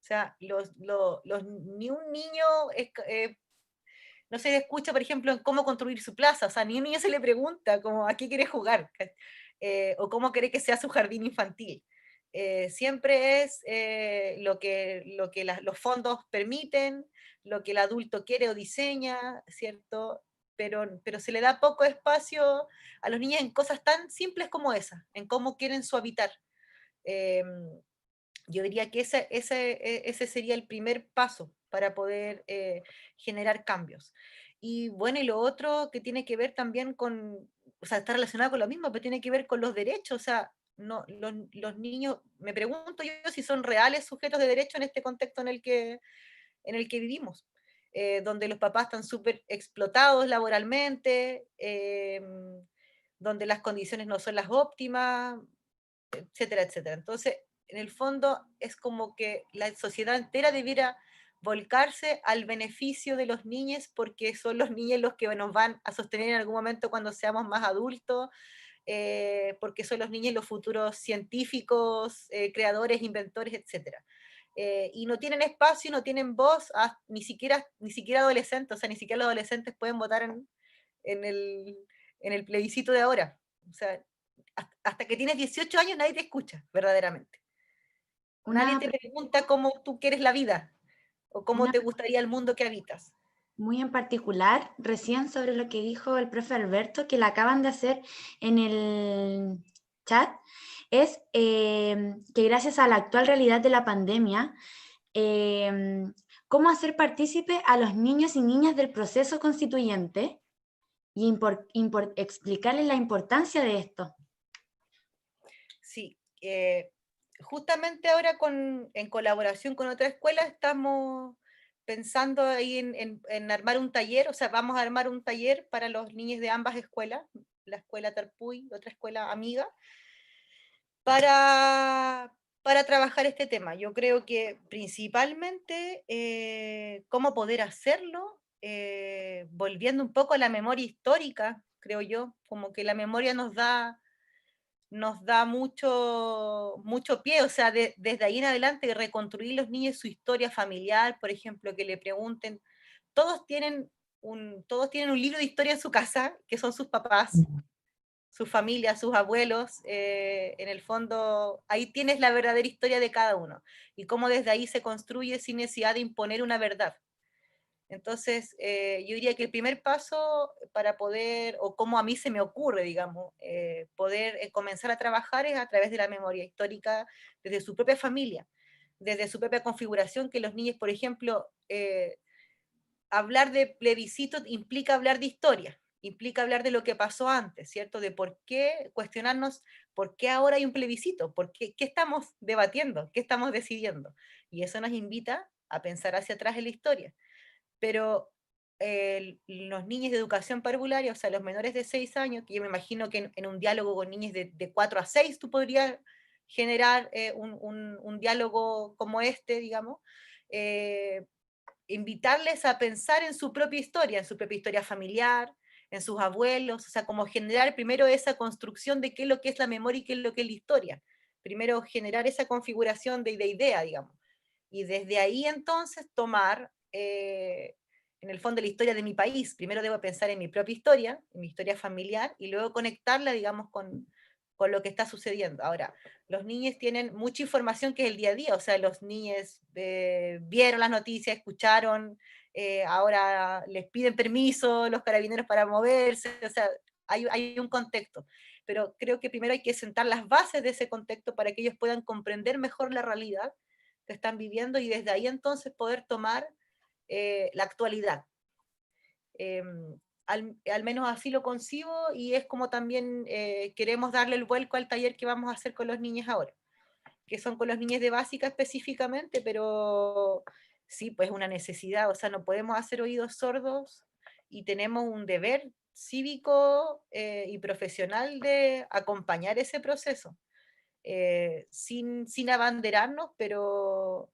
O sea, ni un niño no se le escucha, por ejemplo, en cómo construir su plaza. O sea, ni un niño se le pregunta como a qué quiere jugar o cómo quiere que sea su jardín infantil. Siempre es lo que los fondos permiten, lo que el adulto quiere o diseña, ¿cierto? Pero se le da poco espacio a los niños en cosas tan simples como esas, en cómo quieren su habitar. Eh, yo diría que ese sería el primer paso para poder generar cambios. Y bueno, y lo otro que tiene que ver también con, o sea, está relacionado con lo mismo, pero tiene que ver con los derechos, o sea, no, los niños, me pregunto yo si son reales sujetos de derecho en este contexto en el que vivimos, donde los papás están súper explotados laboralmente, donde las condiciones no son las óptimas, etcétera, etcétera. Entonces, en el fondo es como que la sociedad entera debiera volcarse al beneficio de los niños porque son los niños los que nos van a sostener en algún momento cuando seamos más adultos, porque son los niños los futuros científicos, creadores, inventores, etcétera. Y no tienen espacio, no tienen voz, ni siquiera adolescentes, o sea, ni siquiera los adolescentes pueden votar en el, en el plebiscito de ahora. O sea, hasta que tienes 18 años nadie te escucha, verdaderamente. Nadie Una te pregunta pregunta cómo tú quieres la vida o cómo una te gustaría el mundo que habitas. muy en particular, recién sobre lo que dijo el profe Alberto, que la acaban de hacer en el chat, es que gracias a la actual realidad de la pandemia, eh, cómo hacer partícipe a los niños y niñas del proceso constituyente y explicarles la importancia de esto. Sí, justamente ahora en colaboración con otra escuela estamos pensando ahí en armar un taller, o sea, vamos a armar un taller para los niños de ambas escuelas, la escuela Tarpuy, otra escuela amiga, para trabajar este tema. Yo creo que principalmente cómo poder hacerlo, volviendo un poco a la memoria histórica, creo yo, como que la memoria nos da mucho pie, o sea, desde ahí en adelante reconstruir los niños su historia familiar, por ejemplo, que le pregunten, todos tienen un libro de historia en su casa, que son sus papás, sus familias, sus abuelos, en el fondo, ahí tienes la verdadera historia de cada uno, y cómo desde ahí se construye sin necesidad de imponer una verdad. Entonces, yo diría que el primer paso para poder, o como a mí se me ocurre, digamos, poder comenzar a trabajar es a través de la memoria histórica desde su propia familia, desde su propia configuración, que los niños, por ejemplo, hablar de plebiscito implica hablar de historia, implica hablar de lo que pasó antes, ¿cierto? De por qué cuestionarnos, por qué ahora hay un plebiscito, qué estamos debatiendo, qué estamos decidiendo. Y eso nos invita a pensar hacia atrás en la historia. pero los niños de educación parvularia, o sea, los menores de 6 años, que yo me imagino que en un diálogo con niños de 4 a 6 tú podrías generar un diálogo como este, digamos, invitarles a pensar en su propia historia familiar, en sus abuelos, o sea, como generar primero esa construcción de qué es lo que es la memoria y qué es lo que es la historia. Primero generar esa configuración de idea, digamos. Y desde ahí entonces tomar, en el fondo, la historia de mi país. Primero debo pensar en mi propia historia, en mi historia familiar, y luego conectarla, digamos, con lo que está sucediendo. Ahora, los niños tienen mucha información que es el día a día, o sea, los niños vieron las noticias, escucharon, ahora les piden permiso los carabineros para moverse, o sea, hay un contexto. Pero creo que primero hay que sentar las bases de ese contexto para que ellos puedan comprender mejor la realidad que están viviendo y desde ahí entonces poder tomar la actualidad. Al menos así lo concibo y es como también queremos darle el vuelco al taller que vamos a hacer con los niños ahora, que son con los niños de básica específicamente, pero sí, pues una necesidad, o sea, no podemos hacer oídos sordos y tenemos un deber cívico y profesional de acompañar ese proceso, sin abanderarnos, pero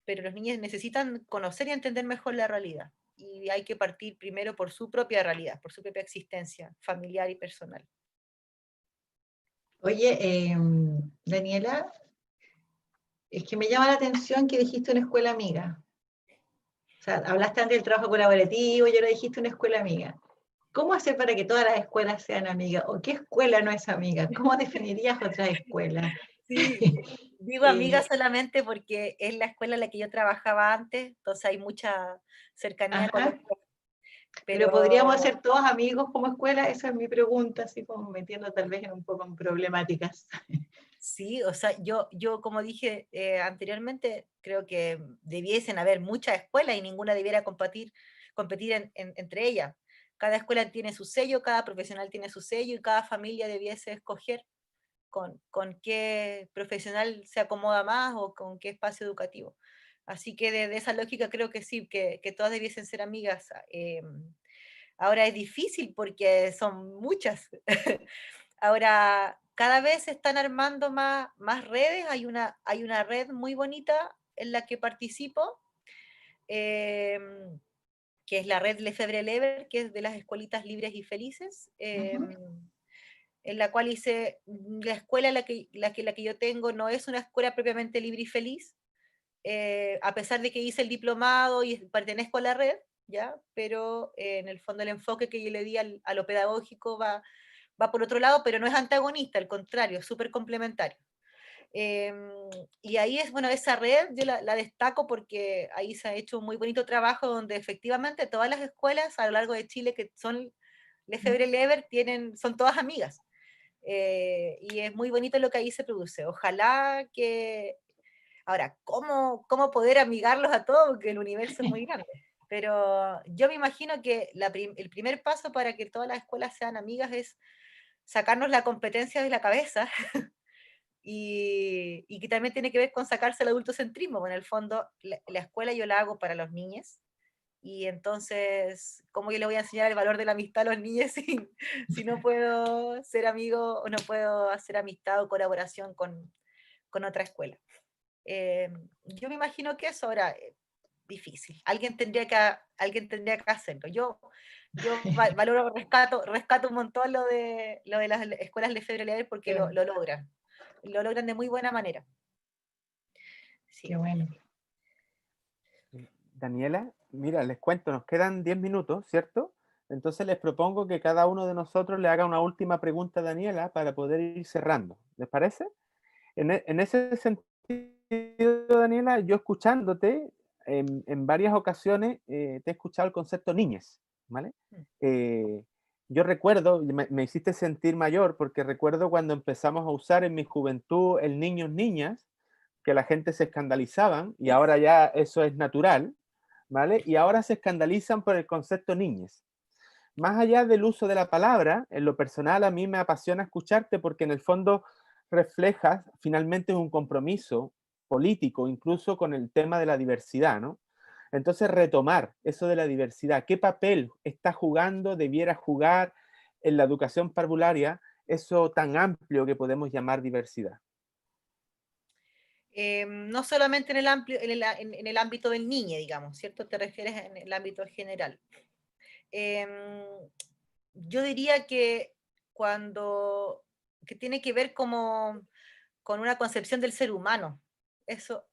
los niños necesitan conocer y entender mejor la realidad. Y hay que partir primero por su propia realidad, por su propia existencia familiar y personal. Oye, Daniela, es que me llama la atención que dijiste una escuela amiga. O sea, hablaste antes del trabajo colaborativo y ahora dijiste una escuela amiga. ¿Cómo hacer para que todas las escuelas sean amigas? ¿O qué escuela no es amiga? ¿Cómo definirías otras escuelas? Sí, digo amiga solamente porque es la escuela en la que yo trabajaba antes, entonces hay mucha cercanía con la Ajá. escuela. Pero podríamos Pero ser todos amigos como escuela, esa es mi pregunta, así como metiendo tal vez en un poco en problemáticas. sí, o sea, yo como dije anteriormente, creo que debiesen haber muchas escuelas y ninguna debiera competir entre ellas. Cada escuela tiene su sello, cada profesional tiene su sello y cada familia debiese escoger con qué profesional se acomoda más o con qué espacio educativo. Así que de esa lógica creo que sí, que todas debiesen ser amigas. Ahora es difícil porque son muchas. Ahora, cada vez se están armando más redes. Hay una red muy bonita en la que participo, que es la red Lefebvre Lever, que es de las escuelitas libres y felices, en la cual hice, la escuela la que yo tengo no es una escuela propiamente libre y feliz, a pesar de que hice el diplomado y pertenezco a la red, ¿ya? Pero en el fondo el enfoque que yo le di a lo pedagógico va por otro lado, pero no es antagonista, al contrario, es súper complementario. Y ahí es, bueno, esa red yo la destaco porque ahí se ha hecho un muy bonito trabajo donde efectivamente todas las escuelas a lo largo de Chile que son Lefebvre Lever son todas amigas. Y es muy bonito lo que ahí se produce. Ojalá que... Ahora, ¿cómo poder amigarlos a todos? Porque el universo es muy grande. Pero yo me imagino que el primer paso para que todas las escuelas sean amigas es sacarnos la competencia de la cabeza y que también tiene que ver con sacarse el adultocentrismo. Bueno, en el fondo, la escuela yo la hago para los niños y entonces, ¿cómo yo le voy a enseñar el valor de la amistad a los niños si no puedo ser amigo o no puedo hacer amistad o colaboración con otra escuela? Yo me imagino que eso ahora es difícil. Alguien tendría que hacerlo. Yo valoro, rescato un montón lo de las escuelas Lefebvre Lever porque Qué, lo logran. Lo logran de muy buena manera. Sí. qué bueno. Daniela, mira, les cuento, nos quedan 10 minutos, ¿cierto? Entonces les propongo que cada uno de nosotros le haga una última pregunta a Daniela para poder ir cerrando. ¿Les parece? En ese sentido, Daniela, yo escuchándote, en varias ocasiones te he escuchado el concepto niñez, ¿vale? Eh, yo recuerdo, me hiciste sentir mayor, porque recuerdo cuando empezamos a usar en mi juventud el niños, niñas, que la gente se escandalizaban, y ahora ya eso es natural, ¿vale? Y ahora se escandalizan por el concepto niñez. Más allá del uso de la palabra, en lo personal a mí me apasiona escucharte porque en el fondo reflejas finalmente un compromiso político, incluso con el tema de la diversidad, ¿no? Entonces, retomar eso de la diversidad, qué papel está jugando, debiera jugar en la educación parvularia, eso tan amplio que podemos llamar diversidad. No solamente en en el ámbito del niño, digamos, ¿cierto? Te refieres en el ámbito general. Yo diría que que tiene que ver como con una concepción del ser humano. Eso,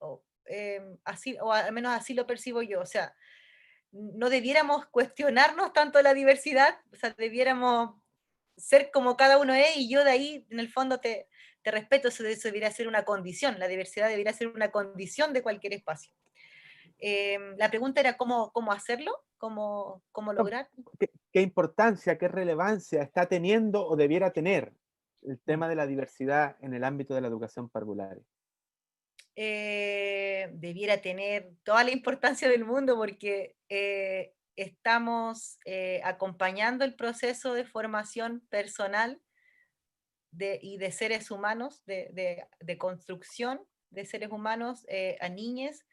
así, o al menos así lo percibo yo. O sea, no debiéramos cuestionarnos tanto la diversidad, o sea, debiéramos ser como cada uno es, y yo de ahí, en el fondo, te respeto, eso debería ser una condición, la diversidad debería ser una condición de cualquier espacio. La pregunta era cómo hacerlo, cómo lograr. ¿Qué importancia, qué relevancia está teniendo o debiera tener el tema de la diversidad en el ámbito de la educación parvularia? Debiera tener toda la importancia del mundo porque estamos acompañando el proceso de formación personal y de seres humanos, de construcción de seres humanos a niñes,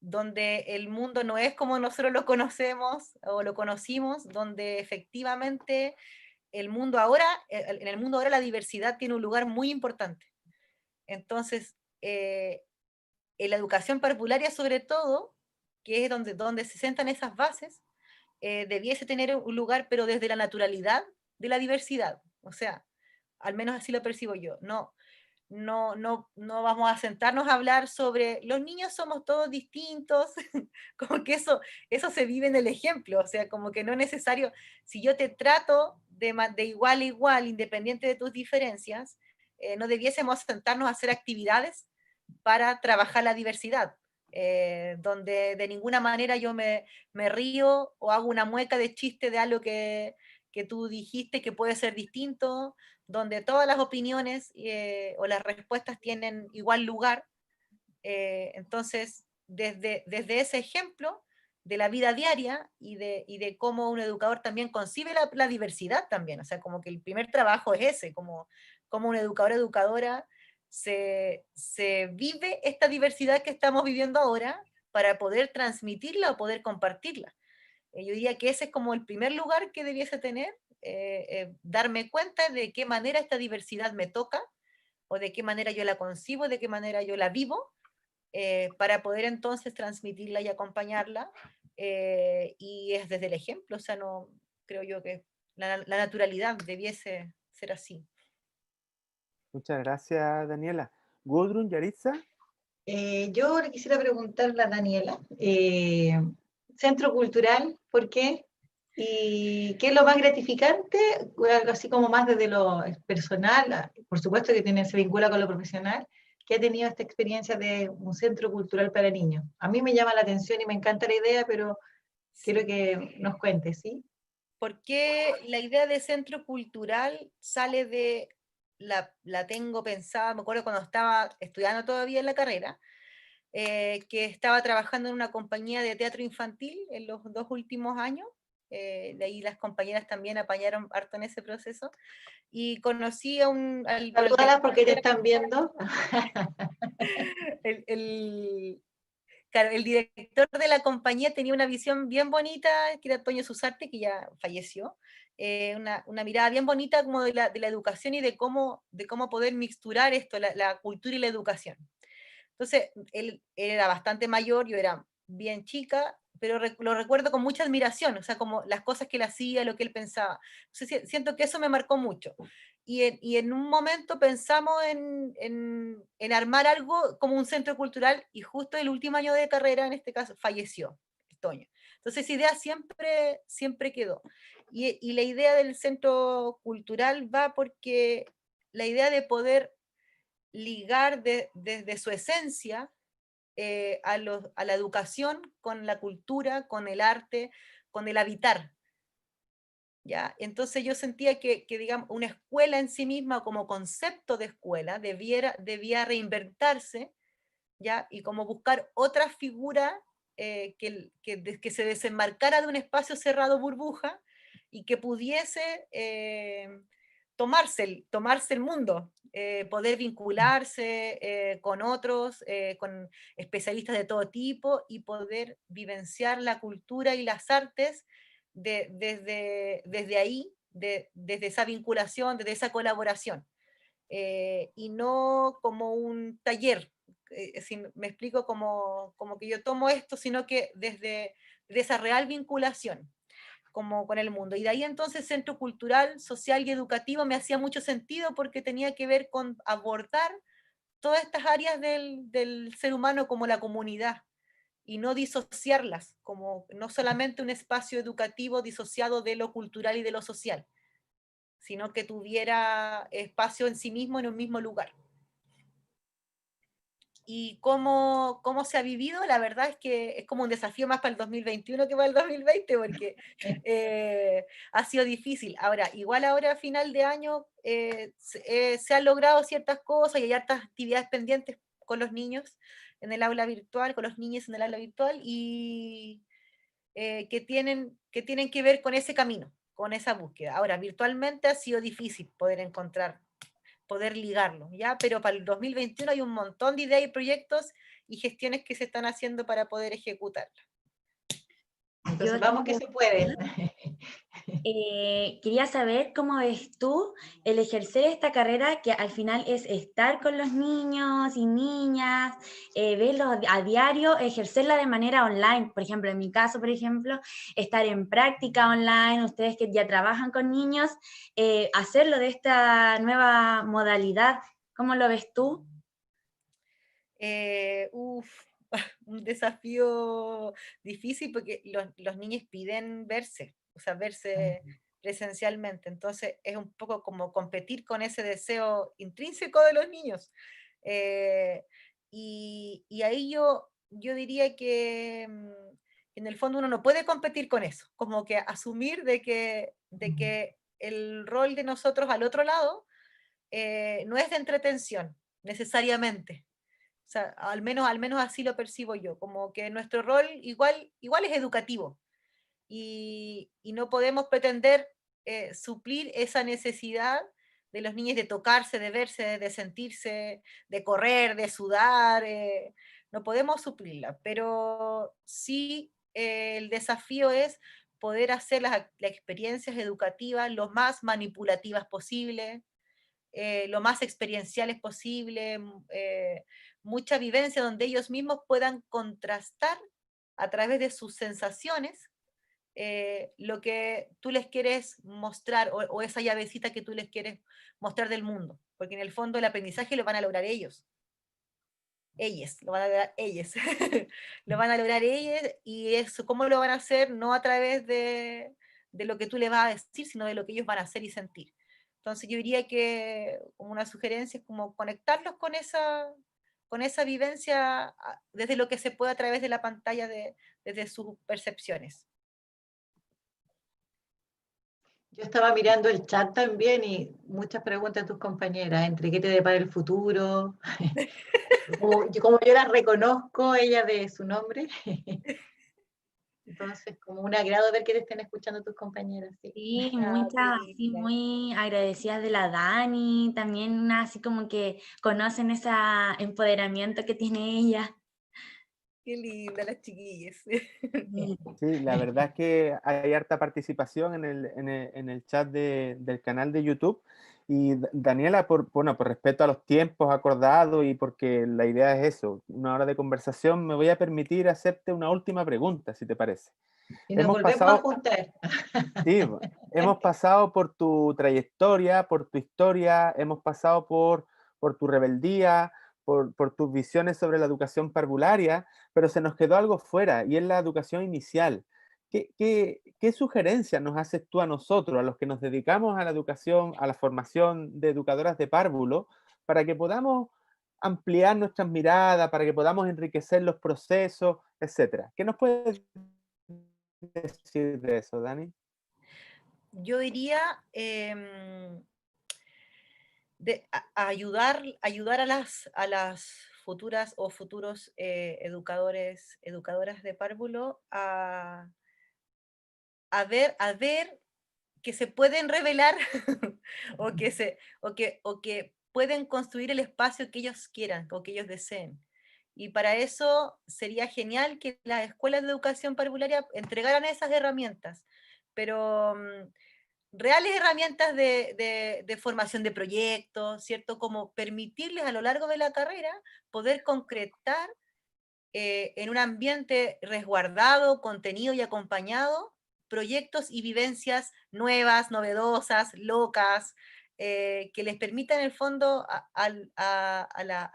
donde el mundo no es como nosotros lo conocemos o lo conocimos, donde efectivamente en el mundo ahora la diversidad tiene un lugar muy importante. Entonces, en la educación parvularia sobre todo, que es donde se sentan esas bases, debiese tener un lugar, pero desde la naturalidad de la diversidad. O sea, al menos así lo percibo yo. No vamos a sentarnos a hablar sobre los niños somos todos distintos, como que eso se vive en el ejemplo, o sea, como que no es necesario, si yo te trato de igual a igual, independiente de tus diferencias, no debiésemos sentarnos a hacer actividades para trabajar la diversidad, donde de ninguna manera yo me río o hago una mueca de chiste de algo que tú dijiste que puede ser distinto, donde todas las opiniones o las respuestas tienen igual lugar. Entonces, desde ese ejemplo de la vida diaria y de cómo un educador también concibe la diversidad también, o sea, como que el primer trabajo es ese, como un educador, educadora, se vive esta diversidad que estamos viviendo ahora para poder transmitirla o poder compartirla. Yo diría que ese es como el primer lugar que debiese tener, darme cuenta de qué manera esta diversidad me toca, o de qué manera yo la concibo, de qué manera yo la vivo, para poder entonces transmitirla y acompañarla, y es desde el ejemplo, o sea, no creo yo que la naturalidad debiese ser así. Muchas gracias, Daniela. Gudrun, Yaritza. Yo le quisiera preguntar a la Daniela, Centro Cultural, ¿por qué? ¿Y qué es lo más gratificante? Algo así como más desde lo personal, por supuesto que se vincula con lo profesional, que ha tenido esta experiencia de un centro cultural para niños. A mí me llama la atención y me encanta la idea, pero quiero que nos cuentes, ¿sí? Porque la idea de centro cultural sale la tengo pensada, me acuerdo cuando estaba estudiando todavía en la carrera, que estaba trabajando en una compañía de teatro infantil en los 2 últimos años, de ahí las compañeras también apañaron harto en ese proceso, y conocí al Salúdalas porque te director, están viendo. el, el- claro, el director de la compañía tenía una visión bien bonita, que era Toño Susarte, que ya falleció, una mirada bien bonita como de la educación y de cómo poder mixturar esto, la cultura y la educación. Entonces, él era bastante mayor, yo era bien chica, pero lo recuerdo con mucha admiración, o sea, como las cosas que él hacía, lo que él pensaba. Entonces, siento que eso me marcó mucho. Y en un momento pensamos en armar algo como un centro cultural, y justo el último año de carrera, en este caso, falleció Toño. Entonces, esa idea siempre quedó. Y la idea del centro cultural va porque la idea de poder ligar desde su esencia, a la educación con la cultura, con el arte, con el habitar. ¿Ya? Entonces yo sentía que, digamos, una escuela en sí misma como concepto de escuela debía reinventarse, ¿ya? Y como buscar otra figura, que se desenmarcara de un espacio cerrado burbuja y que pudiese tomarse el mundo, poder vincularse con otros, con especialistas de todo tipo y poder vivenciar la cultura y las artes desde ahí, desde esa vinculación, desde esa colaboración, y no como un taller, si me explico, como que yo tomo esto, sino que desde esa real vinculación como con el mundo. Y de ahí entonces Centro Cultural, Social y Educativo me hacía mucho sentido porque tenía que ver con abordar todas estas áreas del ser humano como la comunidad y no disociarlas, como no solamente un espacio educativo disociado de lo cultural y de lo social, sino que tuviera espacio en sí mismo en un mismo lugar. Y cómo se ha vivido, la verdad es que es como un desafío más para el 2021 que para el 2020, porque ha sido difícil. Ahora, igual ahora a final de año se han logrado ciertas cosas y hay hartas actividades pendientes con los niños en el aula virtual, con los niños en el aula virtual, y que tienen que ver con ese camino, con esa búsqueda. Ahora, virtualmente ha sido difícil poder ligarlo, ¿ya? Pero para el 2021 hay un montón de ideas y proyectos y gestiones que se están haciendo para poder ejecutarlo. Entonces, vamos que se puede. Quería saber cómo ves tú el ejercer esta carrera que al final es estar con los niños y niñas, verlos a diario, ejercerla de manera online. Por ejemplo, en mi caso, por ejemplo, estar en práctica online, ustedes que ya trabajan con niños, hacerlo de esta nueva modalidad. ¿Cómo lo ves tú? Un desafío difícil porque los niños piden verse, o sea, verse presencialmente. Entonces es un poco como competir con ese deseo intrínseco de los niños. Eh, y ahí yo diría que en el fondo uno no puede competir con eso, como que asumir de que el rol de nosotros al otro lado no es de entretención necesariamente. O sea, al menos así lo percibo yo, como que nuestro rol igual es educativo y no podemos pretender suplir esa necesidad de los niños de tocarse, de verse, de sentirse, de correr, de sudar, no podemos suplirla, pero sí el desafío es poder hacer las experiencias educativas lo más manipulativas posible, lo más experienciales posible, mucha vivencia donde ellos mismos puedan contrastar a través de sus sensaciones lo que tú les quieres mostrar o esa llavecita que tú les quieres mostrar del mundo, porque en el fondo el aprendizaje lo van a lograr ellos. Ellos, lo van a lograr ellos. Lo van a lograr ellos y eso, ¿cómo lo van a hacer? No a través de lo que tú les vas a decir, sino de lo que ellos van a hacer y sentir. Entonces yo diría que como una sugerencia es como conectarlos con esa vivencia desde lo que se puede a través de la pantalla, desde sus percepciones. Yo estaba mirando el chat también y muchas preguntas de tus compañeras, entre qué te depara el futuro, como yo las reconozco, ella de su nombre. Entonces, como un agrado ver que te estén escuchando tus compañeras. Sí. Sí, Qué muchas, sí, linda. muy agradecidas de la Dani, también una así como que conocen ese empoderamiento que tiene ella. Qué linda las chiquillas. Sí. Sí, la verdad es que hay harta participación en el chat del canal de YouTube. Y Daniela, bueno, por respeto a los tiempos acordados y porque la idea es eso, una hora de conversación, me voy a permitir hacerte una última pregunta, si te parece. Y nos Hemos volvemos a pasado, juntar. sí, hemos pasado por tu trayectoria, por tu historia, hemos pasado por tu rebeldía, por tus visiones sobre la educación parvularia, pero se nos quedó algo fuera y es la educación inicial. ¿Qué sugerencias nos haces tú a nosotros, a los que nos dedicamos a la educación, a la formación de educadoras de párvulo, para que podamos ampliar nuestras miradas, para que podamos enriquecer los procesos, etcétera? ¿Qué nos puedes decir de eso, Dani? Yo diría ayudar a las futuras o futuros educadoras de párvulo a ver que se pueden revelar o que pueden construir el espacio que ellos quieran o que ellos deseen. Y para eso sería genial que las escuelas de educación parvularia entregaran esas herramientas, pero reales herramientas de formación de proyectos, ¿cierto? Como permitirles a lo largo de la carrera poder concretar en un ambiente resguardado, contenido y acompañado, proyectos y vivencias nuevas, novedosas, locas, que les permitan en el fondo a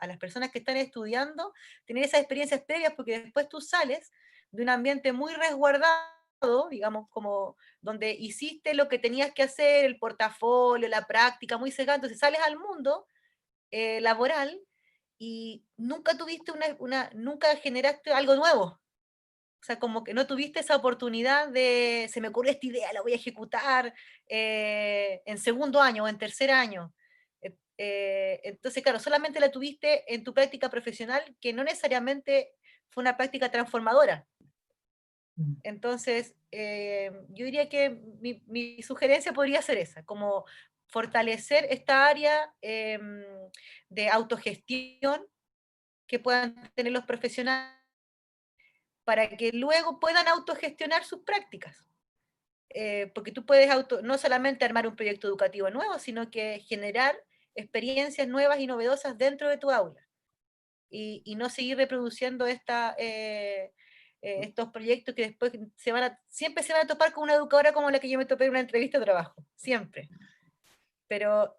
las personas que están estudiando tener esas experiencias previas, porque después tú sales de un ambiente muy resguardado, digamos, como donde hiciste lo que tenías que hacer, el portafolio, la práctica, muy cercano, entonces sales al mundo laboral y nunca tuviste nunca generaste algo nuevo. O sea, como que no tuviste esa oportunidad de, se me ocurrió esta idea, la voy a ejecutar en segundo año o en tercer año. Entonces, claro, solamente la tuviste en tu práctica profesional, que no necesariamente fue una práctica transformadora. Entonces, yo diría que mi sugerencia podría ser esa, como fortalecer esta área de autogestión que puedan tener los profesionales para que luego puedan autogestionar sus prácticas. Porque tú puedes no solamente armar un proyecto educativo nuevo, sino que generar experiencias nuevas y novedosas dentro de tu aula. Y no seguir reproduciendo estos proyectos que después siempre se van a topar con una educadora como la que yo me topé en una entrevista de trabajo, siempre. Pero,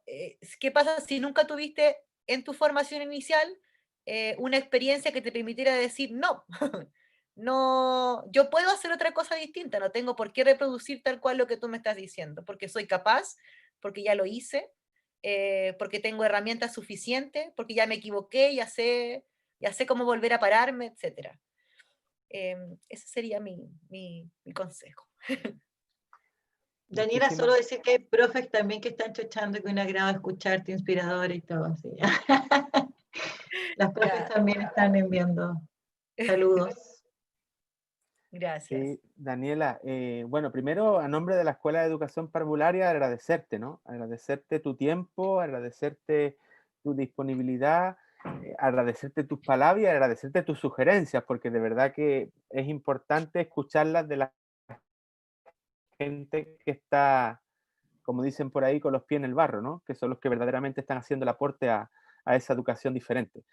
¿qué pasa si nunca tuviste en tu formación inicial una experiencia que te permitiera decir, no, no, yo puedo hacer otra cosa distinta, no tengo por qué reproducir tal cual lo que tú me estás diciendo, porque soy capaz, porque ya lo hice, porque tengo herramientas suficientes, porque ya me equivoqué, ya sé cómo volver a pararme, etc. Ese sería mi consejo. Daniela, solo decir que hay profes también que están chochando, que un agrado escucharte, inspiradora y todo así. Las profes también están enviando saludos. Gracias. Sí, Daniela, bueno, primero a nombre de la Escuela de Educación Parvularia agradecerte, ¿no? Agradecerte tu tiempo, agradecerte tu disponibilidad, agradecerte tus palabras y agradecerte tus sugerencias, porque de verdad que es importante escucharlas de la gente que está, como dicen por ahí, con los pies en el barro, ¿no? Que son los que verdaderamente están haciendo el aporte a esa educación diferente.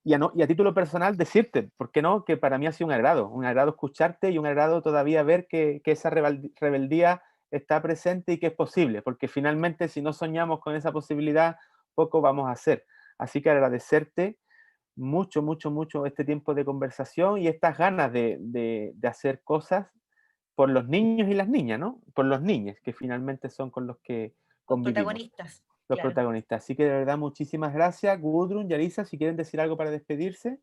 Y a título personal decirte, ¿por qué no? Que para mí ha sido un agrado escucharte y un agrado todavía ver que esa rebeldía está presente y que es posible, porque finalmente si no soñamos con esa posibilidad, poco vamos a hacer. Así que agradecerte mucho, mucho, mucho este tiempo de conversación y estas ganas de hacer cosas por los niños y las niñas, ¿no? Por los niños, que finalmente son con los que Los convivimos. protagonistas. Los Claro. protagonistas. Así que de verdad, muchísimas gracias. Gudrun, Yarisa, si quieren decir algo para despedirse.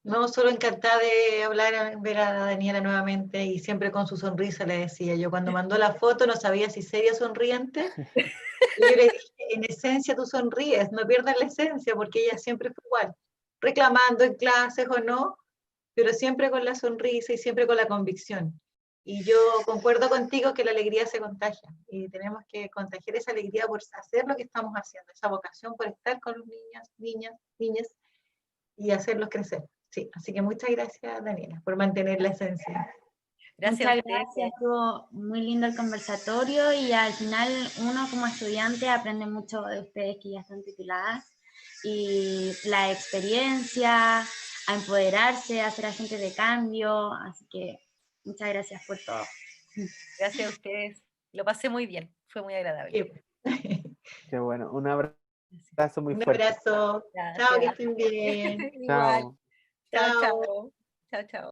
No, solo encantada de hablar, ver a Daniela nuevamente y siempre con su sonrisa, le decía. Yo cuando mandó la foto no sabía si seria o sonriente. Y yo le dije, en esencia tú sonríes, no pierdas la esencia, porque ella siempre fue igual, reclamando en clases o no, pero siempre con la sonrisa y siempre con la convicción. Y yo concuerdo contigo que la alegría se contagia y tenemos que contagiar esa alegría por hacer lo que estamos haciendo, esa vocación por estar con los niños, niñas y hacerlos crecer. Sí, así que muchas gracias, Daniela, por mantener la esencia. Gracias Muchas a ustedes. gracias, estuvo muy lindo el conversatorio y al final uno como estudiante aprende mucho de ustedes que ya están tituladas y la experiencia, a empoderarse, a ser agentes de cambio, así que muchas gracias por todo. Gracias a ustedes. Lo pasé muy bien, fue muy agradable. Qué bueno, un abrazo muy Un fuerte. abrazo. Gracias. Chao, que estén bien. Igual. Chao. Chao, Chao. chao. Chao, chao.